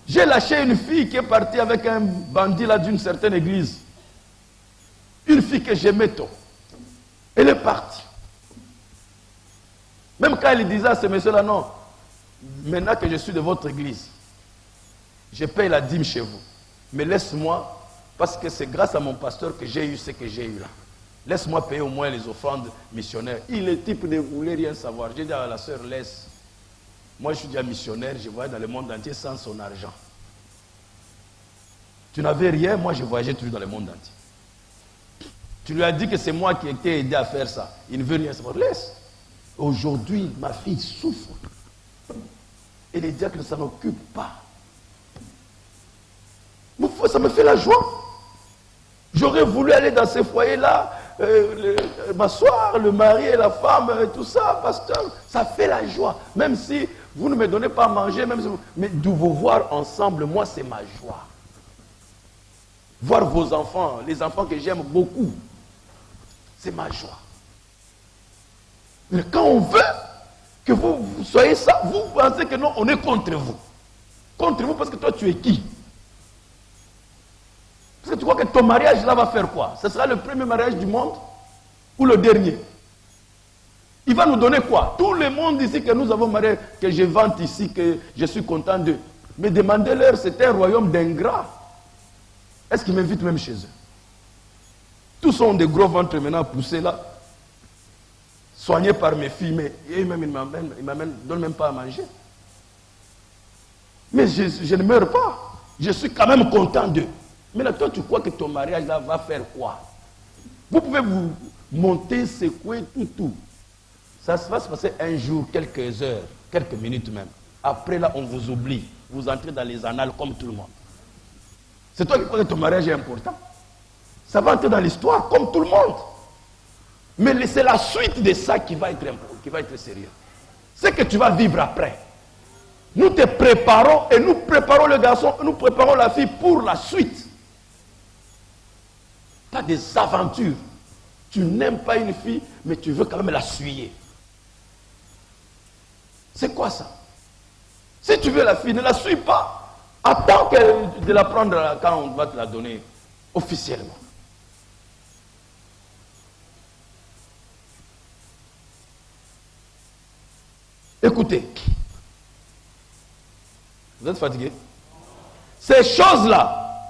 J'ai lâché une fille qui est partie avec un bandit là d'une certaine église. Une fille que j'aimais tant. Elle est partie. Même quand elle disait à ce monsieur-là, non, maintenant que je suis de votre église, je paye la dîme chez vous. Mais laisse-moi, parce que c'est grâce à mon pasteur que j'ai eu ce que j'ai eu là. Laisse-moi payer au moins les offrandes missionnaires. Il est type ne voulait rien savoir. J'ai dit à la sœur, laisse. Moi, je suis déjà missionnaire, je voyage dans le monde entier sans son argent. Tu n'avais rien, moi je voyageais toujours dans le monde entier. Tu lui as dit que c'est moi qui ai été aidé à faire ça. Il ne veut rien savoir. Laisse. Aujourd'hui, ma fille souffre. Et les diacres ne s'en occupent pas. Ça me fait la joie. J'aurais voulu aller dans ces foyers-là, m'asseoir, le mari et la femme, tout ça, pasteur. Ça fait la joie. Même si vous ne me donnez pas à manger, même si mais de vous voir ensemble, moi, c'est ma joie. Voir vos enfants, les enfants que j'aime beaucoup, c'est ma joie. Mais quand on veut que vous soyez ça, vous pensez que non, on est contre vous. Contre vous parce que toi, tu es qui? Parce que tu crois que ton mariage là va faire quoi? Ce sera le premier mariage du monde ou le dernier? Il va nous donner quoi? Tout le monde ici que nous avons marié, que je vante ici, que je suis content d'eux. Mais demandez-leur, c'est un royaume d'ingrats. Est-ce qu'ils m'invitent même chez eux? Tous sont des gros ventres maintenant poussés là. soigné par mes filles, mais il ne donne même pas à manger. Mais je ne meurs pas. Je suis quand même content d'eux. Mais là, toi, tu crois que ton mariage là va faire quoi? Vous pouvez vous monter, secouer, tout. Ça va se passer un jour, quelques heures, quelques minutes même. Après là, on vous oublie. Vous entrez dans les annales comme tout le monde. C'est toi qui crois que ton mariage est important. Ça va entrer dans l'histoire comme tout le monde. Mais c'est la suite de ça qui va être sérieux. C'est que tu vas vivre après. Nous te préparons et nous préparons le garçon, nous préparons la fille pour la suite. Pas des aventures. Tu n'aimes pas une fille, mais tu veux quand même la suyer. C'est quoi ça? Si tu veux la fille, ne la suis pas. Attends de la prendre quand on va te la donner officiellement. Écoutez. Vous êtes fatigué? Ces choses-là,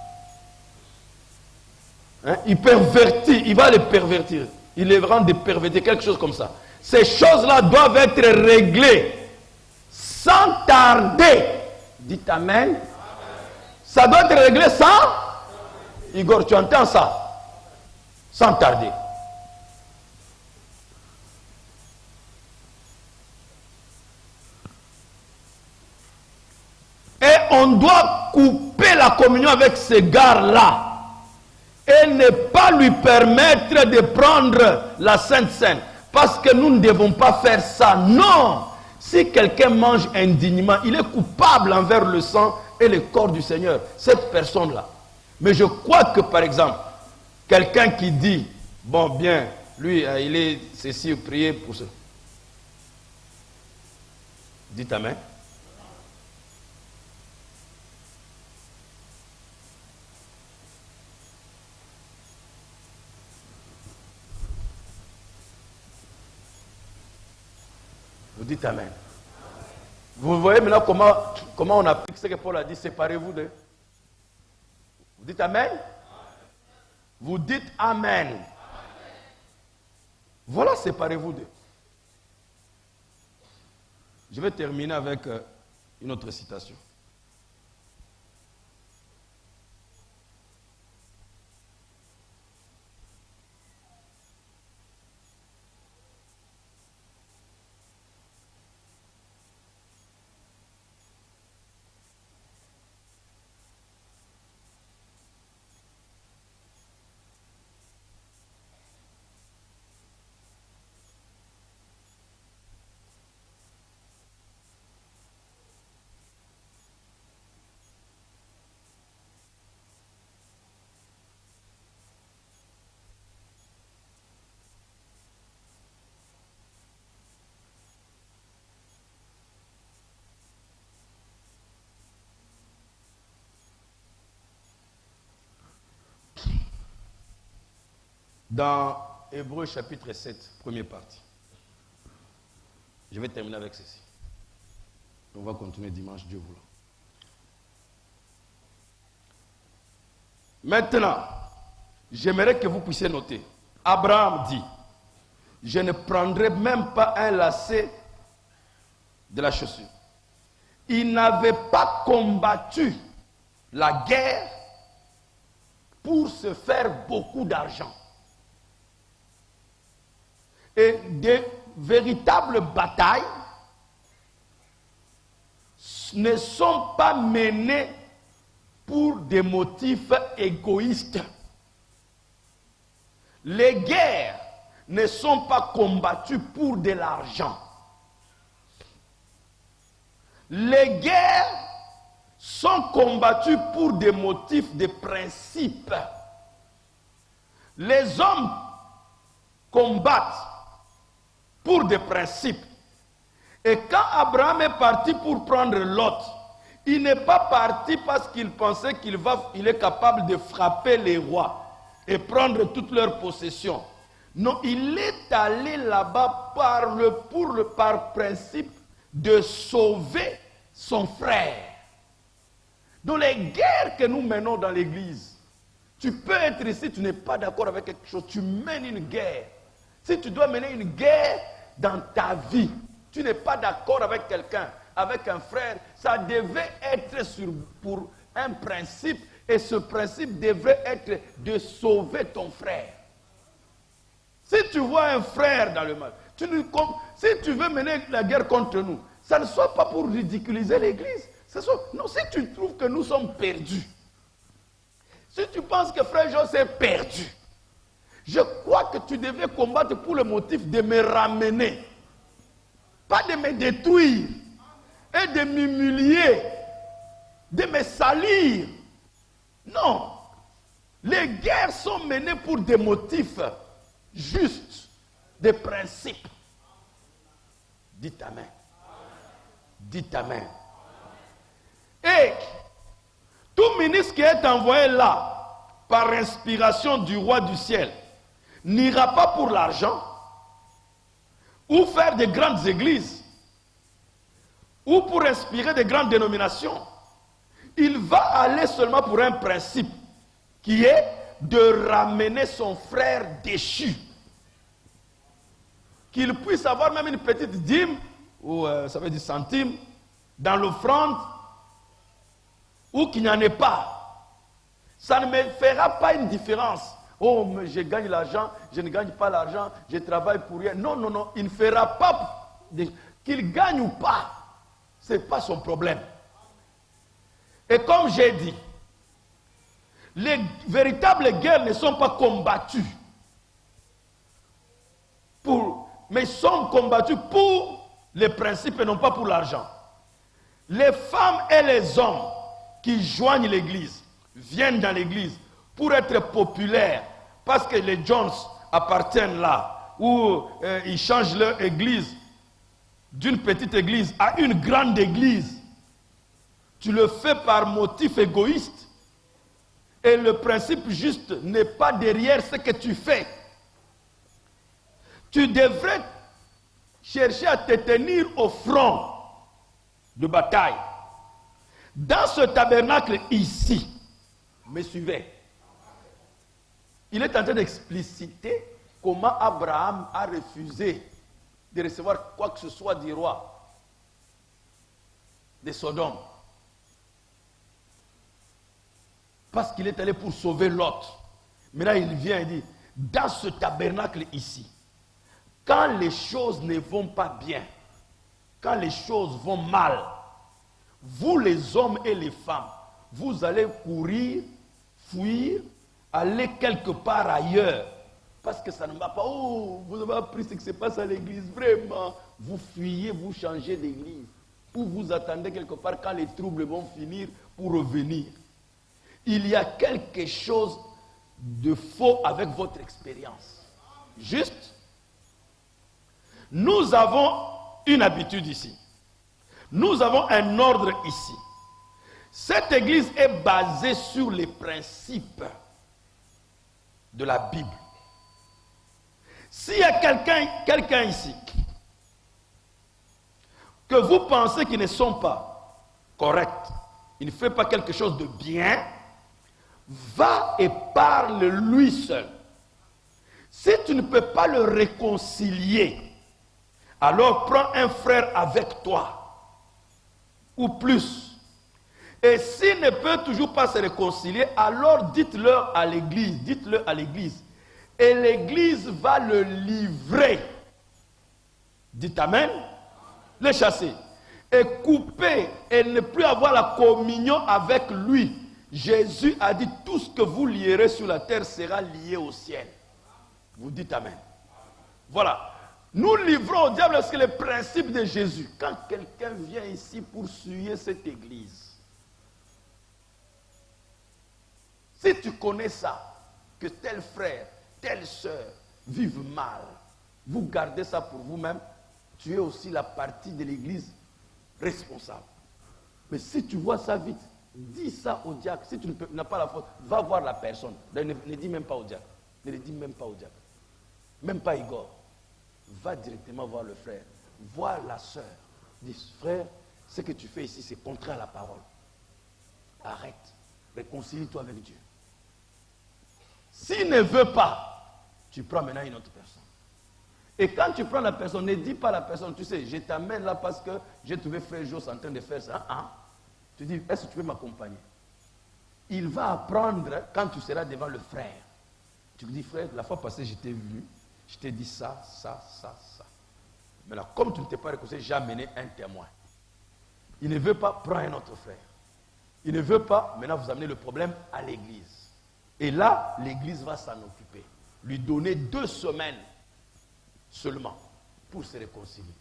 hein, il va les pervertir. Il les rend des pervertis, quelque chose comme ça. Ces choses-là doivent être réglées sans tarder. Dites Amen. Ça doit être réglé sans? Igor, tu entends ça? Sans tarder. Et on doit couper la communion avec ce gars-là. Et ne pas lui permettre de prendre la Sainte Seine. Parce que nous ne devons pas faire ça. Non! Si quelqu'un mange indignement, il est coupable envers le sang et le corps du Seigneur. Cette personne-là. Mais je crois que, par exemple, quelqu'un qui dit, bon, bien, lui, il est ceci, priez pour ça. Dites Amen. Vous dites Amen. Vous voyez maintenant comment on applique ce que Paul a dit, séparez-vous d'eux. Vous dites Amen. Vous dites Amen. Voilà, séparez-vous d'eux. Je vais terminer avec une autre citation. Dans Hébreux chapitre 7, première partie. Je vais terminer avec ceci. On va continuer dimanche, Dieu voulant. Maintenant, j'aimerais que vous puissiez noter. Abraham dit, je ne prendrai même pas un lacet de la chaussure. Il n'avait pas combattu la guerre pour se faire beaucoup d'argent. Et des véritables batailles ne sont pas menées pour des motifs égoïstes. Les guerres ne sont pas combattues pour de l'argent. Les guerres sont combattues pour des motifs de principe. Les hommes combattent pour des principes. Et quand Abraham est parti pour prendre Lot, il n'est pas parti parce qu'il pensait qu'il est capable de frapper les rois et prendre toutes leurs possessions. Non, il est allé là-bas par principe de sauver son frère. Dans les guerres que nous menons dans l'église, tu peux être ici, tu n'es pas d'accord avec quelque chose, tu mènes une guerre. Si tu dois mener une guerre, dans ta vie, tu n'es pas d'accord avec quelqu'un, avec un frère, ça devait être pour un principe, et ce principe devrait être de sauver ton frère. Si tu vois un frère dans le mal, si tu veux mener la guerre contre nous, ça ne soit pas pour ridiculiser l'Église. Non, si tu trouves que nous sommes perdus, si tu penses que frère Jos est perdu, je crois que tu devais combattre pour le motif de me ramener, pas de me détruire et de m'humilier, de me salir. Non, les guerres sont menées pour des motifs justes, des principes. Dites Amen. Dites Amen. Et tout ministre qui est envoyé là par inspiration du roi du ciel n'ira pas pour l'argent ou faire de grandes églises ou pour inspirer de grandes dénominations. Il va aller seulement pour un principe qui est de ramener son frère déchu. Qu'il puisse avoir même une petite dîme, ou ça veut dire centime, dans l'offrande, ou qu'il n'y en ait pas. Ça ne me fera pas une différence. Oh, mais je gagne l'argent, je ne gagne pas l'argent, je travaille pour rien. Non, non, non, il ne fera pas, qu'il gagne ou pas, ce n'est pas son problème. Et comme j'ai dit, les véritables guerres ne sont pas combattues mais sont combattues pour les principes et non pas pour l'argent. Les femmes et les hommes qui joignent l'église, viennent dans l'église pour être populaires, parce que les Jones appartiennent là, ou ils changent leur église d'une petite église à une grande église. Tu le fais par motif égoïste. Et le principe juste n'est pas derrière ce que tu fais. Tu devrais chercher à te tenir au front de bataille. Dans ce tabernacle ici, me suivez. Il est en train d'expliciter comment Abraham a refusé de recevoir quoi que ce soit du roi de Sodome. Parce qu'il est allé pour sauver Lot. Maintenant, il vient et dit, dans ce tabernacle ici, quand les choses ne vont pas bien, quand les choses vont mal, vous les hommes et les femmes, vous allez courir, fuir, aller quelque part ailleurs, parce que ça ne va pas. Oh, vous avez appris ce qui se passe à l'église, vraiment. Vous fuyez, vous changez d'église, ou vous attendez quelque part quand les troubles vont finir pour revenir. Il y a quelque chose de faux avec votre expérience. Juste, nous avons une habitude ici. Nous avons un ordre ici. Cette église est basée sur les principes de la Bible. S'il y a quelqu'un ici que vous pensez qu'ils ne sont pas corrects, il ne fait pas quelque chose de bien, va et parle lui seul. Si tu ne peux pas le réconcilier, alors prends un frère avec toi, ou plus. Et s'il ne peut toujours pas se réconcilier, alors dites-le à l'église. Et l'église va le livrer. Dites Amen. Le chasser. Et couper et ne plus avoir la communion avec lui. Jésus a dit, tout ce que vous lierez sur la terre sera lié au ciel. Vous dites Amen. Voilà. Nous livrons au diable ce que le principe de Jésus. Quand quelqu'un vient ici pour souiller cette église, si tu connais ça, que tel frère, telle sœur vivent mal, vous gardez ça pour vous-même, tu es aussi la partie de l'église responsable. Mais si tu vois ça vite, dis ça au diacre. Si tu n'as pas la faute, va voir la personne. Ne dis même pas au diacre. Ne le dis même pas au diacre. Même pas Igor. Va directement voir le frère. Voir la sœur. Dis, frère, ce que tu fais ici, c'est contraire à la parole. Arrête. Réconcilie-toi avec Dieu. S'il ne veut pas, tu prends maintenant une autre personne. Et quand tu prends la personne, ne dis pas à la personne, tu sais, je t'amène là parce que j'ai trouvé frère Jos en train de faire ça. Tu dis, est-ce que tu peux m'accompagner? Il va apprendre quand tu seras devant le frère. Tu lui dis, frère, la fois passée, je t'ai vu, je t'ai dit ça, ça, ça, ça. Mais là, comme tu ne t'es pas réconcilié, j'ai amené un témoin. Il ne veut pas prendre un autre frère. Il ne veut pas, maintenant vous amenez le problème à l'église. Et là, l'église va s'en occuper. Lui donner 2 semaines seulement pour se réconcilier.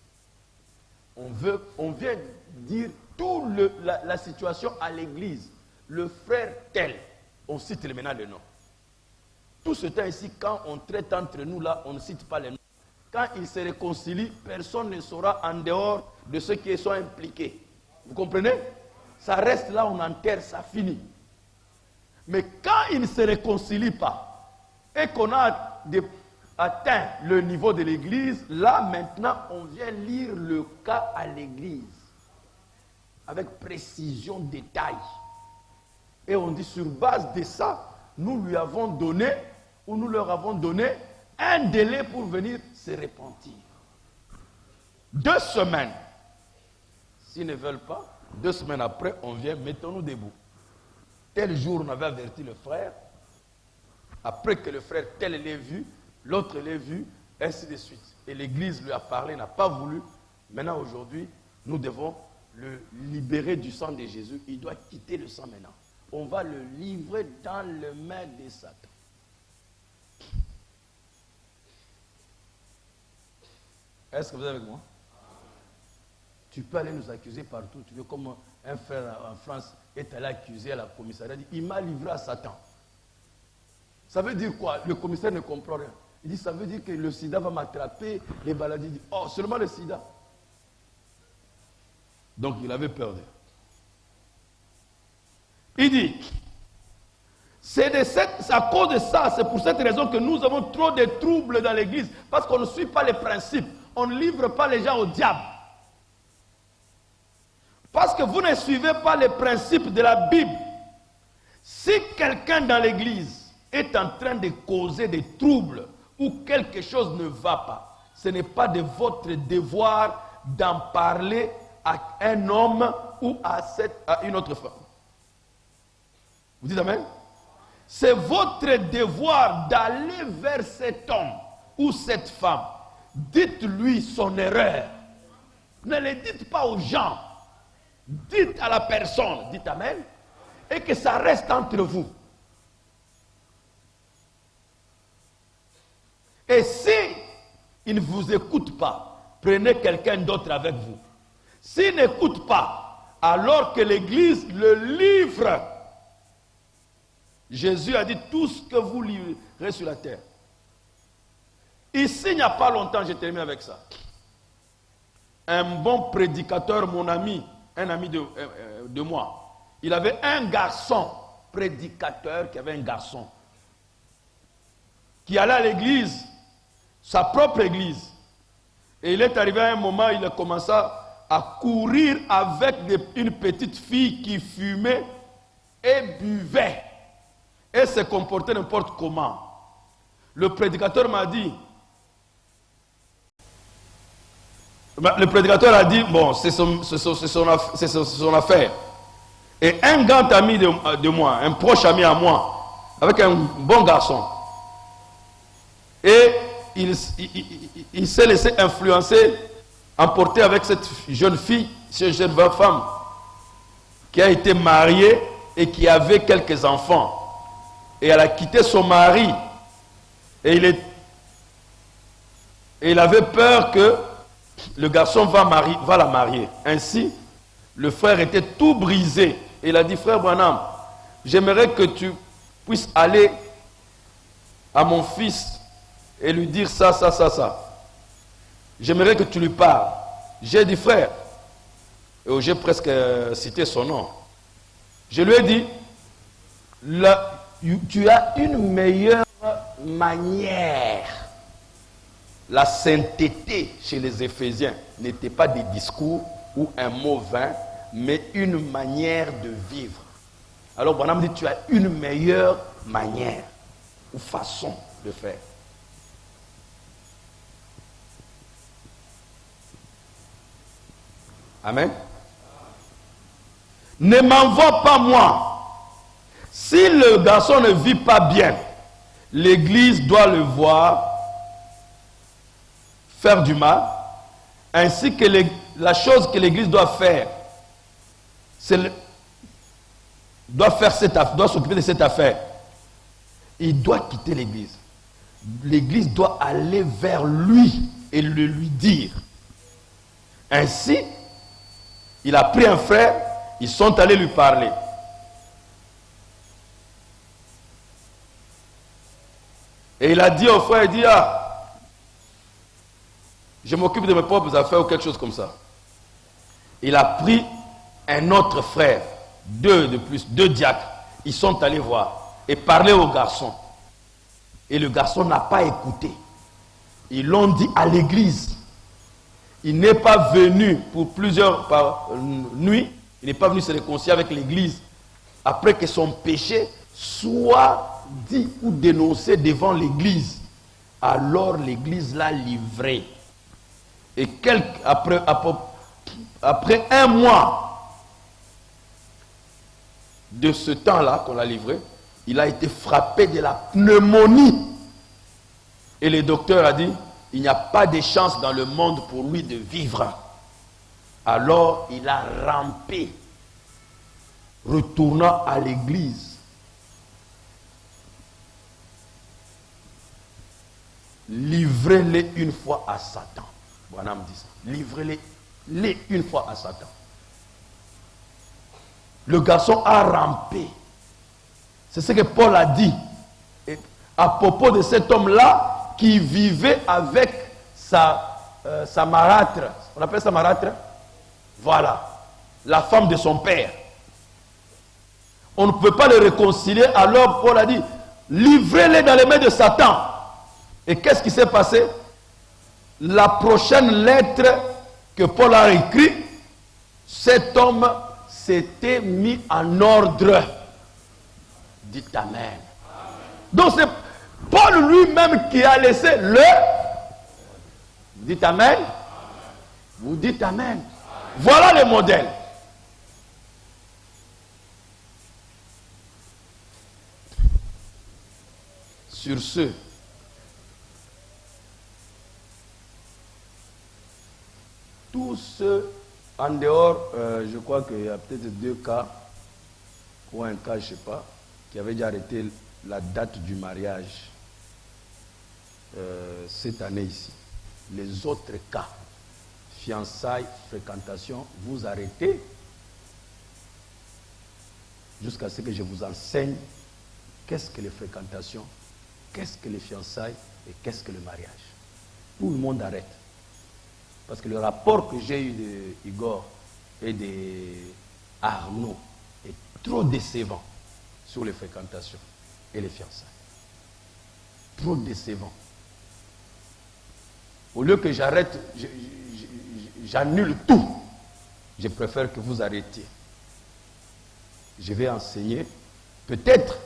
On vient dire toute la situation à l'église. Le frère tel, on cite maintenant le nom. Tout ce temps ici, quand on traite entre nous là, on ne cite pas les noms. Quand ils se réconcilient, personne ne saura en dehors de ceux qui sont impliqués. Vous comprenez? Ça reste là, on enterre, ça finit. Mais quand ils ne se réconcilient pas et qu'on a atteint le niveau de l'église, là maintenant on vient lire le cas à l'église avec précision, détail. Et on dit sur base de ça, nous lui avons donné, ou nous leur avons donné un délai pour venir se repentir. 2 semaines. S'ils ne veulent pas, 2 semaines après, on vient, mettons-nous debout. Tel jour, on avait averti le frère. Après que le frère tel l'ait vu, l'autre l'ait vu, ainsi de suite. Et l'église lui a parlé, n'a pas voulu. Maintenant, aujourd'hui, nous devons le libérer du sang de Jésus. Il doit quitter le sang maintenant. On va le livrer dans les mains de Satan. Est-ce que vous êtes avec moi? Tu peux aller nous accuser partout. Tu veux comme un frère en France est allé accuser à la commissariat. Il dit, il m'a livré à Satan. Ça veut dire quoi? Le commissaire ne comprend rien. Il dit, ça veut dire que le sida va m'attraper, les maladies. Il dit, oh, seulement le sida. Donc il avait peur d'eux. Il dit, c'est à cause de ça, c'est pour cette raison que nous avons trop de troubles dans l'église. Parce qu'on ne suit pas les principes. On ne livre pas les gens au diable. Parce que vous ne suivez pas les principes de la Bible. Si quelqu'un dans l'église est en train de causer des troubles ou quelque chose ne va pas, ce n'est pas de votre devoir d'en parler à un homme ou à une autre femme. Vous dites amen? C'est votre devoir d'aller vers cet homme ou cette femme. Dites-lui son erreur. Ne le dites pas aux gens. Dites à la personne, dites amen, et que ça reste entre vous. Et si il ne vous écoute pas, prenez quelqu'un d'autre avec vous. S'il n'écoute pas, alors que l'Église le livre. Jésus a dit tout ce que vous livrez sur la terre. Ici, il n'y a pas longtemps, je termine avec ça. Un bon prédicateur, mon ami, un ami de moi, il avait un garçon, prédicateur, qui avait un garçon, qui allait à l'église, sa propre église. Et il est arrivé à un moment, il a commencé à courir avec une petite fille qui fumait et buvait. Et se comportait n'importe comment. Le prédicateur m'a dit, bon, c'est son affaire. Et un grand ami de moi, un proche ami à moi, avec un bon garçon, et il s'est laissé influencer, emporter avec cette jeune fille, cette jeune femme, qui a été mariée et qui avait quelques enfants. Et elle a quitté son mari. Et il avait peur que le garçon va la marier. Ainsi, le frère était tout brisé. Et il a dit, frère Branham, j'aimerais que tu puisses aller à mon fils et lui dire ça, ça, ça, ça. J'aimerais que tu lui parles. J'ai dit, frère, et j'ai presque cité son nom. Je lui ai dit, tu as une meilleure manière. La sainteté chez les Éphésiens n'était pas des discours ou un mot vain, mais une manière de vivre. Alors Branham dit, tu as une meilleure manière ou façon de faire. Amen. Ne m'envoie pas moi. Si le garçon ne vit pas bien, l'église doit le voir faire du mal, ainsi que la chose que l'église doit faire, doit s'occuper de cette affaire. Il doit quitter l'église. L'église doit aller vers lui et le lui dire. Ainsi, il a pris un frère, ils sont allés lui parler. Et il a dit au frère, il dit, je m'occupe de mes propres affaires ou quelque chose comme ça. Il a pris un autre frère, deux diacres. Ils sont allés voir et parler au garçon. Et le garçon n'a pas écouté. Ils l'ont dit à l'église. Il n'est pas venu pour plusieurs nuits. Il n'est pas venu se réconcilier avec l'église après que son péché soit dit ou dénoncé devant l'église. Alors l'église l'a livré. Et après un mois de ce temps-là qu'on l'a livré, il a été frappé de la pneumonie. Et le docteur a dit, il n'y a pas de chance dans le monde pour lui de vivre. Alors il a rampé, retournant à l'église. Livrez-les une fois à Satan. Voilà, me dit ça. Livrez-les une fois à Satan. Le garçon a rampé. C'est ce que Paul a dit à propos de cet homme-là qui vivait avec sa marâtre. On appelle ça marâtre? Voilà. La femme de son père. On ne peut pas le réconcilier. Alors Paul a dit, livrez-les dans les mains de Satan. Et qu'est-ce qui s'est passé? La prochaine lettre que Paul a écrite, cet homme s'était mis en ordre. Dites Amen. Donc c'est Paul lui-même qui a laissé le... Dites Amen. Vous dites Amen. Voilà le modèle. Sur ce, tous ceux en dehors, je crois qu'il y a peut-être 2 cas, ou un cas, je ne sais pas, qui avait déjà arrêté la date du mariage cette année ici. Les autres cas, fiançailles, fréquentation, vous arrêtez jusqu'à ce que je vous enseigne qu'est-ce que les fréquentations, qu'est-ce que les fiançailles et qu'est-ce que le mariage. Tout le monde arrête. Parce que le rapport que j'ai eu de Igor et de Arnaud est trop décevant sur les fréquentations et les fiançailles. Trop décevant. Au lieu que j'arrête, j'annule tout. Je préfère que vous arrêtiez. Je vais enseigner. Peut-être,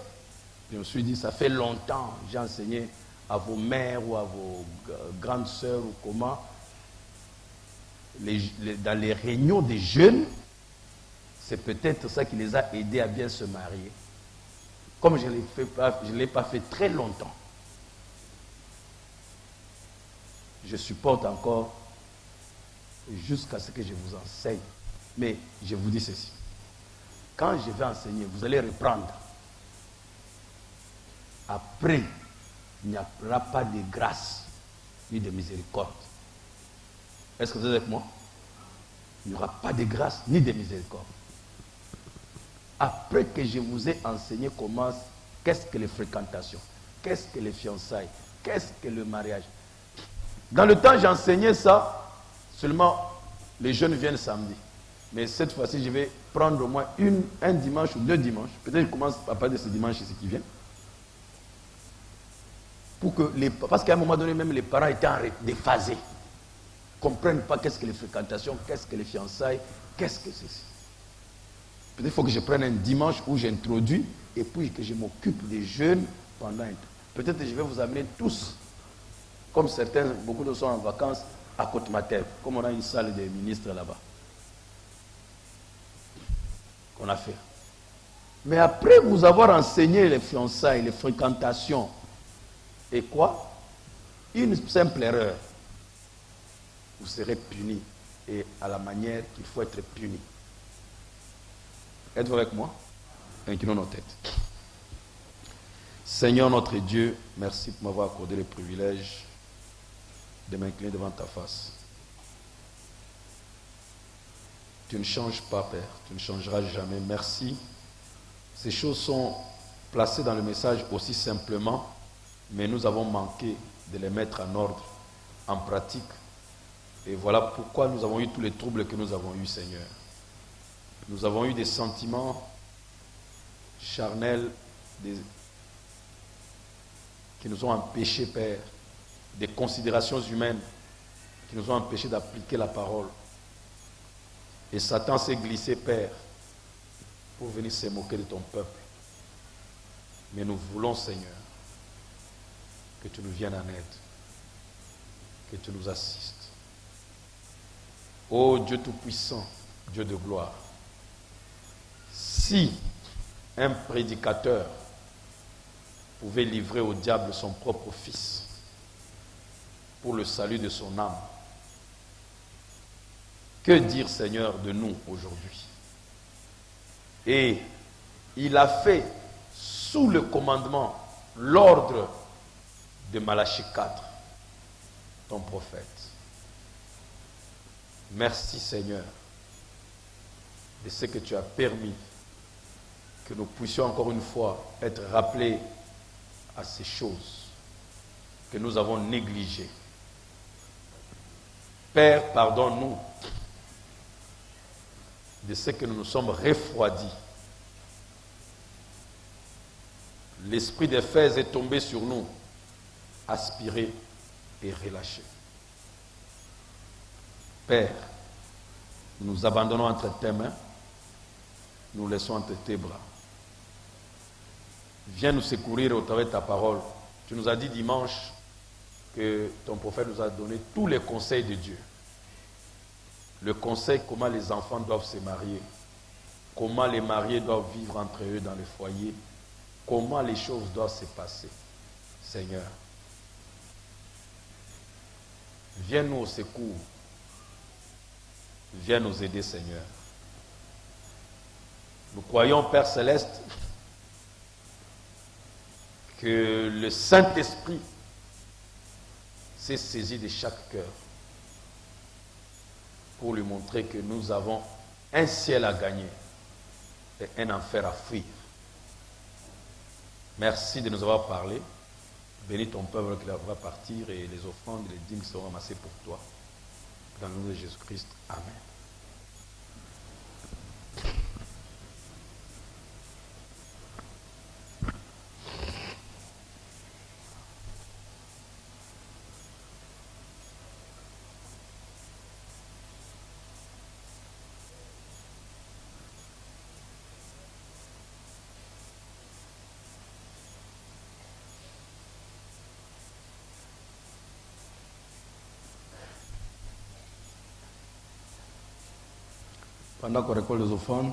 je me suis dit, ça fait longtemps, j'ai enseigné à vos mères ou à vos grandes sœurs ou comment. Dans les réunions des jeunes, c'est peut-être ça qui les a aidés à bien se marier. Comme je ne l'ai pas fait très longtemps. Je supporte encore jusqu'à ce que je vous enseigne. Mais je vous dis ceci. Quand je vais enseigner, vous allez reprendre. Après, il n'y aura pas de grâce ni de miséricorde. Est-ce que vous êtes avec moi? Il n'y aura pas de grâce ni de miséricorde. Après que je vous ai enseigné comment, qu'est-ce que les fréquentations, qu'est-ce que les fiançailles, qu'est-ce que le mariage. Dans le temps, j'enseignais ça, seulement les jeunes viennent samedi. Mais cette fois-ci, je vais prendre au moins un dimanche ou 2 dimanches. Peut-être que je commence à parler de ce dimanche ici qui vient. Parce qu'à un moment donné, même les parents étaient déphasés. Ne comprennent pas qu'est-ce que les fréquentations, qu'est-ce que les fiançailles, qu'est-ce que c'est. Peut-être qu'il faut que je prenne un dimanche où j'introduis et puis que je m'occupe des jeunes pendant un temps. Peut-être que je vais vous amener tous, comme certains, beaucoup de sont en vacances à Côte-Mater, comme on a une salle des ministres là-bas. qu'on a fait. Mais après vous avoir enseigné les fiançailles, les fréquentations, et quoi? Une simple erreur, vous serez puni, et à la manière qu'il faut être puni. Êtes-vous avec moi? Inclinons nos têtes. Seigneur notre Dieu, merci pour m'avoir accordé le privilège de m'incliner devant ta face. Tu ne changes pas, Père, tu ne changeras jamais. Merci. Ces choses sont placées dans le message aussi simplement, mais nous avons manqué de les mettre en ordre, en pratique. Et voilà pourquoi nous avons eu tous les troubles que nous avons eus, Seigneur. Nous avons eu des sentiments charnels qui nous ont empêchés, Père, des considérations humaines qui nous ont empêchés d'appliquer la parole. Et Satan s'est glissé, Père, pour venir se moquer de ton peuple. Mais nous voulons, Seigneur, que tu nous viennes en aide, que tu nous assistes. Ô Dieu Tout-Puissant, Dieu de gloire, si un prédicateur pouvait livrer au diable son propre fils pour le salut de son âme, que dire, Seigneur, de nous aujourd'hui? Et il a fait sous le commandement, l'ordre de Malachie 4, ton prophète. Merci, Seigneur, de ce que tu as permis que nous puissions encore une fois être rappelés à ces choses que nous avons négligées. Père, pardonne-nous de ce que nous nous sommes refroidis. L'esprit d'Éphèse est tombé sur nous, aspiré et relâché. Père, nous nous abandonnons entre tes mains, nous laissons entre tes bras. Viens nous secourir au travers de ta parole. Tu nous as dit dimanche que ton prophète nous a donné tous les conseils de Dieu. Le conseil comment les enfants doivent se marier, comment les mariés doivent vivre entre eux dans le foyer, comment les choses doivent se passer. Seigneur, viens nous au secours. Viens nous aider, Seigneur. Nous croyons, Père Céleste, que le Saint-Esprit s'est saisi de chaque cœur pour lui montrer que nous avons un ciel à gagner et un enfer à fuir. Merci de nous avoir parlé. Bénis ton peuple qui va partir et les offrandes et les dîmes seront ramassées pour toi. Dans le nom de Jésus-Christ. Amen. Pendant qu'on récolte les offrandes,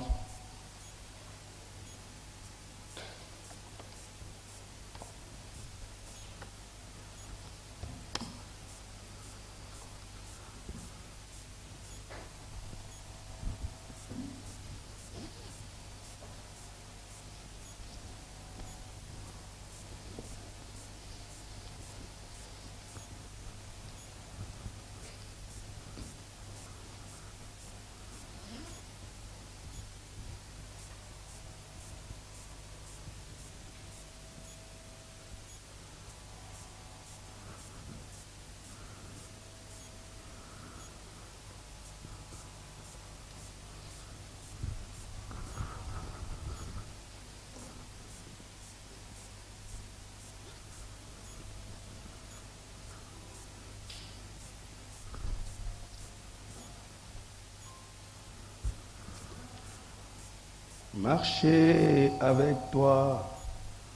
marcher avec toi,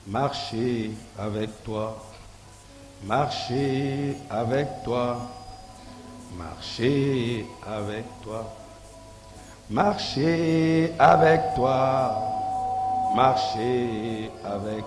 marcher avec toi, marcher avec toi, marcher avec toi, marcher avec toi, marcher avec